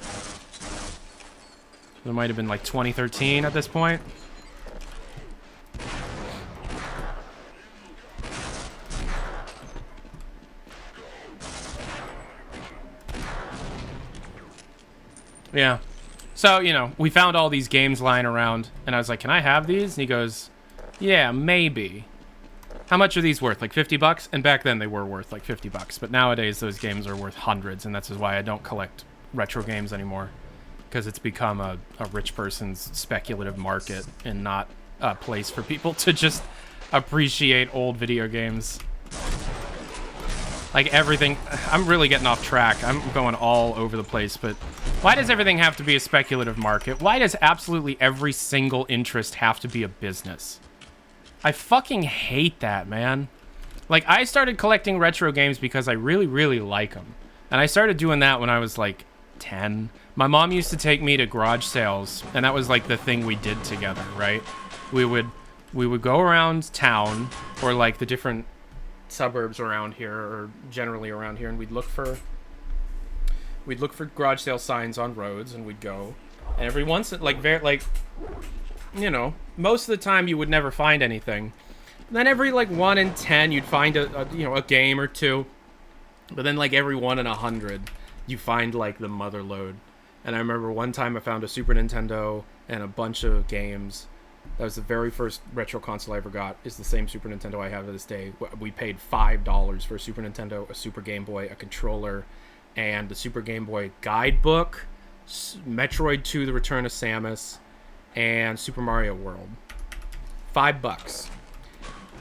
It might have been like 2013 at this point. Yeah. So, you know, we found all these games lying around, and I was like, can I have these? And he goes, yeah, maybe. How much are these worth? Like 50 bucks? And back then they were worth like 50 bucks. But nowadays those games are worth hundreds, and that's why I don't collect retro games anymore. Because it's become a rich person's speculative market and not a place for people to just appreciate old video games. Like everything, I'm really getting off track. I'm going all over the place, but why does everything have to be a speculative market? Why does absolutely every single interest have to be a business? I fucking hate that, man. Like, I started collecting retro games because I really, really like them. And I started doing that when I was like 10. My mom used to take me to garage sales, and that was like the thing we did together, right? We would go around town, or like the different suburbs around here, or generally around here, and we'd look for garage sale signs on roads, and we'd go, and every once, you know, most of the time you would never find anything. Then every like 1 in 10 you'd find a game or two, but then like every 1 in 100 you find like the mother load. And I remember one time I found a Super Nintendo and a bunch of games. That was the very first retro console I ever got. It's the same Super Nintendo I have to this day. We paid $5 for a Super Nintendo, a Super Game Boy, a controller, and the Super Game Boy guidebook, Metroid 2: The Return of Samus, and Super Mario World. $5.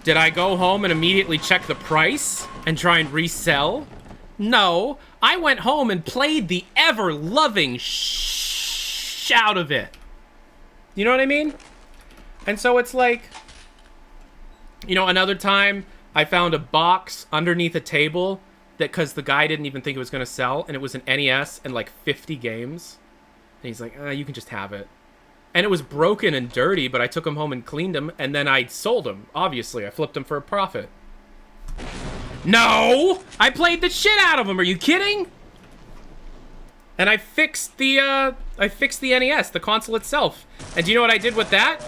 Did I go home and immediately check the price and try and resell? No. I went home and played the ever-loving out of it. You know what I mean? And so it's like, you know, another time I found a box underneath a table that, because the guy didn't even think it was going to sell, and it was an NES and like 50 games. And he's like, you can just have it. And it was broken and dirty, but I took him home and cleaned him, and then I sold him. Obviously, I flipped him for a profit. No! I played the shit out of him. Are you kidding? And I fixed the NES, the console itself. And do you know what I did with that?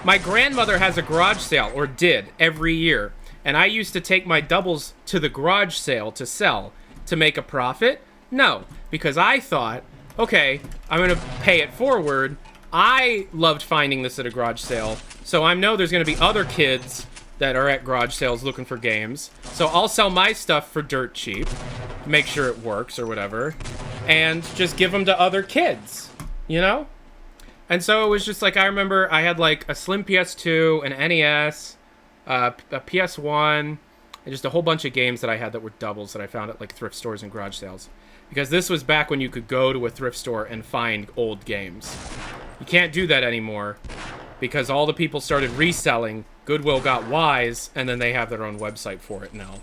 My grandmother has a garage sale, or did, every year. And I used to take my doubles to the garage sale to sell. To make a profit? No. Because I thought, okay, I'm going to pay it forward. I loved finding this at a garage sale. So I know there's going to be other kids that are at garage sales looking for games. So I'll sell my stuff for dirt cheap. Make sure it works or whatever. And just give them to other kids. You know? And so it was just like, I remember I had like a slim PS2, an NES, a PS1, and just a whole bunch of games that I had that were doubles that I found at like thrift stores and garage sales. Because this was back when you could go to a thrift store and find old games. You can't do that anymore because all the people started reselling. Goodwill got wise, and then they have their own website for it now.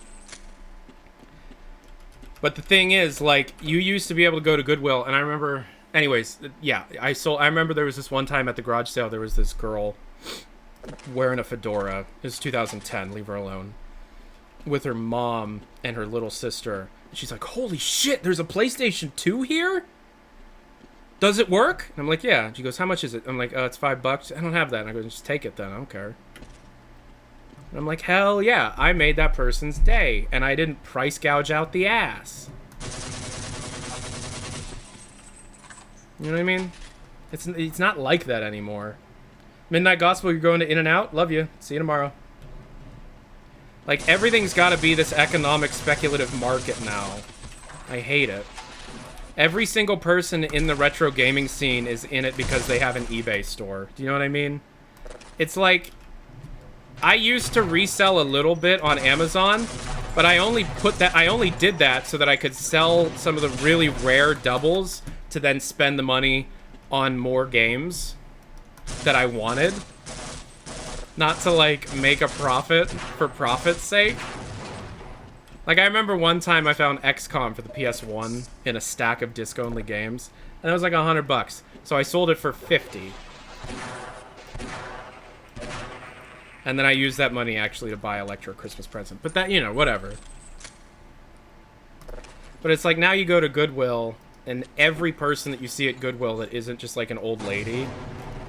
But the thing is, like, you used to be able to go to Goodwill, and I remember... Anyways, yeah, I remember there was this one time at the garage sale, there was this girl wearing a fedora. It was 2010, leave her alone. With her mom and her little sister. She's like, holy shit, there's a PlayStation 2 here? Does it work? And I'm like, yeah. She goes, how much is it? I'm like, it's $5. I don't have that. And I go, just take it then. I don't care. And I'm like, hell yeah. I made that person's day. And I didn't price gouge out the ass. You know what I mean? It's not like that anymore. Midnight Gospel, you're going to In-N-Out? Love you. See you tomorrow. Like, everything's got to be this economic speculative market now. I hate it. Every single person in the retro gaming scene is in it because they have an eBay store. Do you know what I mean? It's like, I used to resell a little bit on Amazon, but I only did that so that I could sell some of the really rare doubles to then spend the money on more games that I wanted. Not to, like, make a profit for profit's sake. Like, I remember one time I found XCOM for the PS1 in a stack of disc-only games, and it was like $100. So I sold it for $50. And then I used that money actually to buy Electra a Christmas present. But that, you know, whatever. But it's like now you go to Goodwill, and every person that you see at Goodwill that isn't just like an old lady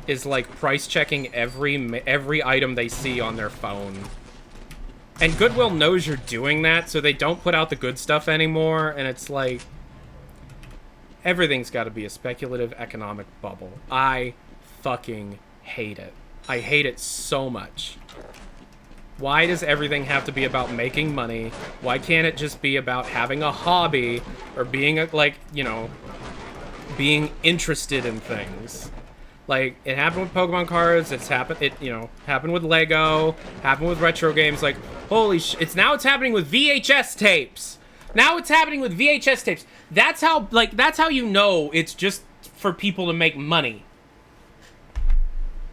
is like price checking every item they see on their phone. And Goodwill knows you're doing that, so they don't put out the good stuff anymore, and it's like, everything's got to be a speculative economic bubble. I fucking hate it. I hate it so much. Why does everything have to be about making money? Why can't it just be about having a hobby, or being, like, you know, being interested in things? Like, it happened with Pokemon cards, happened with Lego, happened with retro games, like, holy shit, it's happening with VHS tapes. Now it's happening with VHS tapes. That's how you know it's just for people to make money.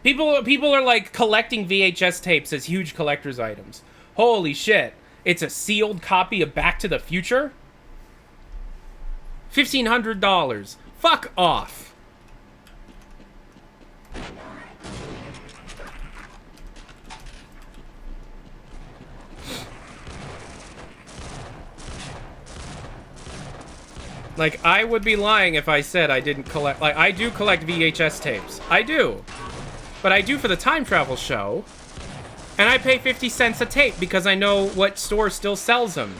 People are, like, collecting VHS tapes as huge collector's items. Holy shit, it's a sealed copy of Back to the Future? $1,500. Fuck off. Like, I would be lying if I said I didn't collect... Like, I do collect VHS tapes. I do. But I do for the time travel show. And I pay 50 cents a tape because I know what store still sells them.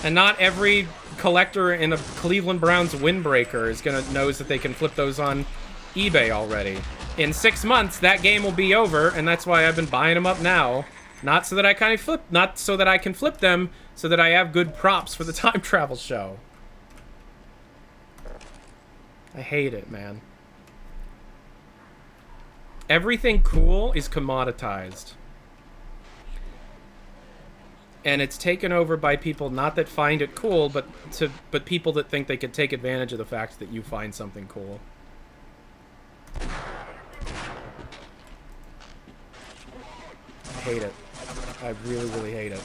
And not every collector in a Cleveland Browns windbreaker knows that they can flip those on eBay already. In 6 months, that game will be over, and that's why I've been buying them up now. Not so that I can flip them, so that I have good props for the time travel show. I hate it, man. Everything cool is commoditized. And it's taken over by people not that find it cool, but people that think they could take advantage of the fact that you find something cool. I hate it. I really, really hate it.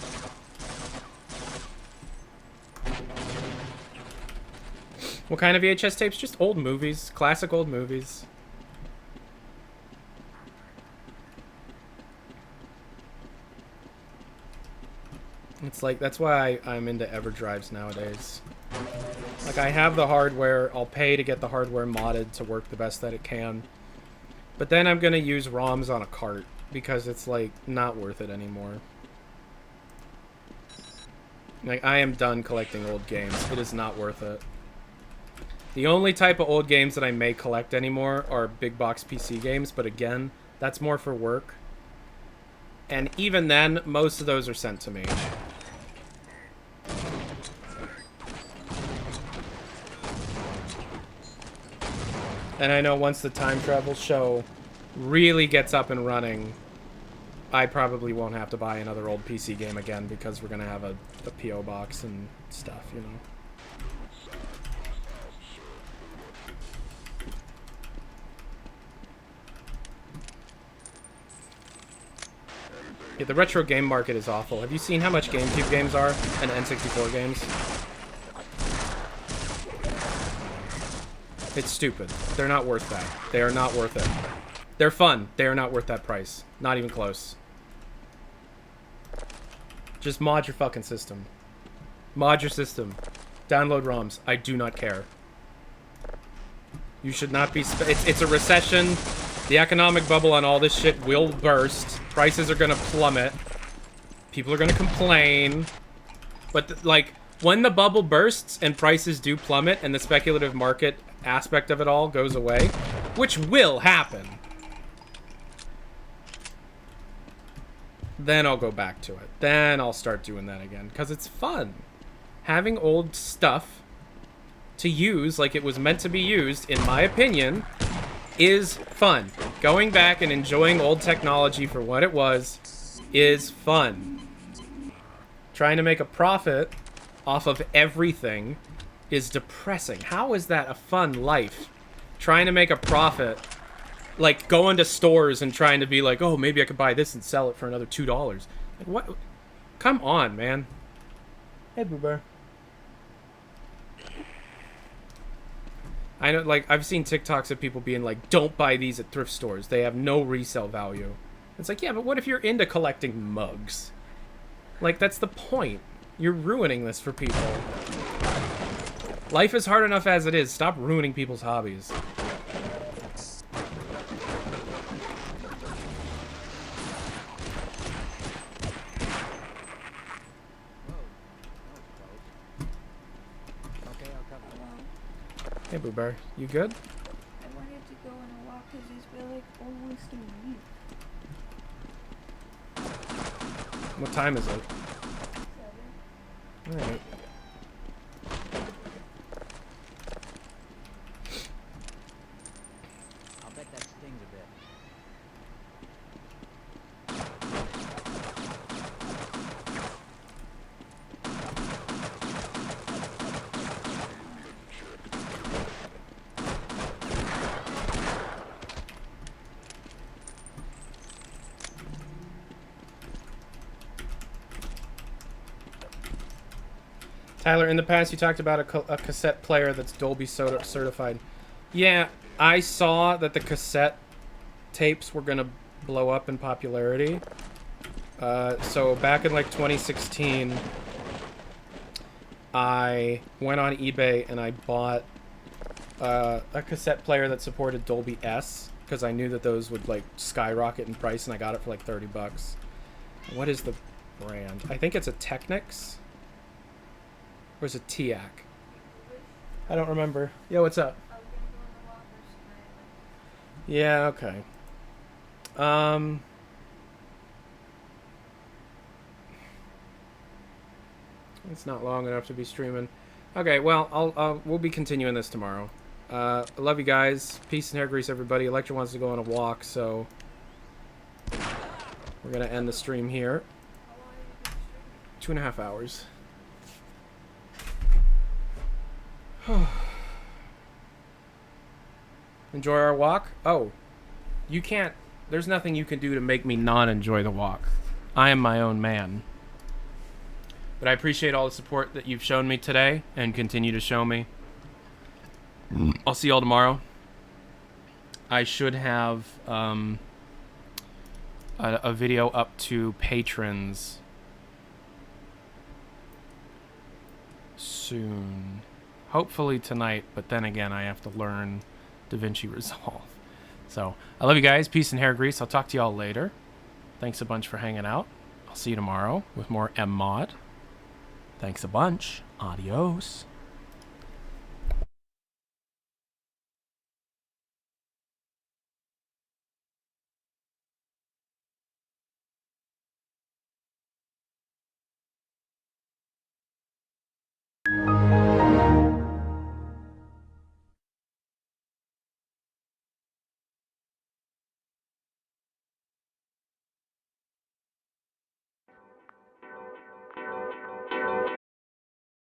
What kind of VHS tapes? Just old movies. Classic old movies. It's like, that's why I'm into EverDrives nowadays. Like, I have the hardware. I'll pay to get the hardware modded to work the best that it can. But then I'm gonna use ROMs on a cart because it's, like, not worth it anymore. Like, I am done collecting old games. It is not worth it. The only type of old games that I may collect anymore are big box PC games, but again, that's more for work. And even then, most of those are sent to me. And I know once the time travel show really gets up and running, I probably won't have to buy another old PC game again because we're going to have a P.O. box and stuff, you know. Yeah, the retro game market is awful. Have you seen how much GameCube games are and N64 games? It's stupid. They're not worth that. They are not worth it. They're fun. They are not worth that price. Not even close. Just mod your fucking system. Mod your system. Download ROMs. I do not care. You should not be... It's a recession. The economic bubble on all this shit will burst. Prices are gonna plummet. People are gonna complain. But, like, when the bubble bursts and prices do plummet and the speculative market aspect of it all goes away, which will happen, then I'll go back to it. Then I'll start doing that again, because it's fun. Having old stuff to use like it was meant to be used, in my opinion, is fun. Going back and enjoying old technology for what it was is fun. Trying to make a profit off of everything is depressing. How is that a fun life? Trying to make a profit, like going to stores and trying to be like, oh, maybe I could buy this and sell it for another $2. Like, what? Come on, man. Hey, Boo Bear. I know, like, I've seen TikToks of people being like, don't buy these at thrift stores. They have no resale value. It's like, yeah, but what if you're into collecting mugs? Like, that's the point. You're ruining this for people. Life is hard enough as it is. Stop ruining people's hobbies. Hey, Boo Bear, you good? I wanted to go on a walk because it's been like almost a week. What time is it? 7. Alright. I'll bet that stings a bit. Tyler, in the past you talked about a cassette player that's Dolby certified. Yeah, I saw that the cassette tapes were going to blow up in popularity. So back in like 2016, I went on eBay and I bought a cassette player that supported Dolby S, because I knew that those would like skyrocket in price, and I got it for like $30. What is the brand? I think it's a Technics. Or is it TIAC? I don't remember. Yo, what's up? Yeah, okay. It's not long enough to be streaming. Okay, well, we'll be continuing this tomorrow. I love you guys. Peace and hair grease, everybody. Electra wants to go on a walk, so we're gonna end the stream here. 2.5 hours. Enjoy our walk? Oh, you can't. There's nothing you can do to make me not enjoy the walk. I am my own man. But I appreciate all the support that you've shown me today and continue to show me. I'll see y'all tomorrow. I should have a video up to patrons soon. Hopefully tonight, but then again, I have to learn DaVinci Resolve. So, I love you guys. Peace and hair grease. I'll talk to y'all later. Thanks a bunch for hanging out. I'll see you tomorrow with more MMoD. Thanks a bunch. Adios.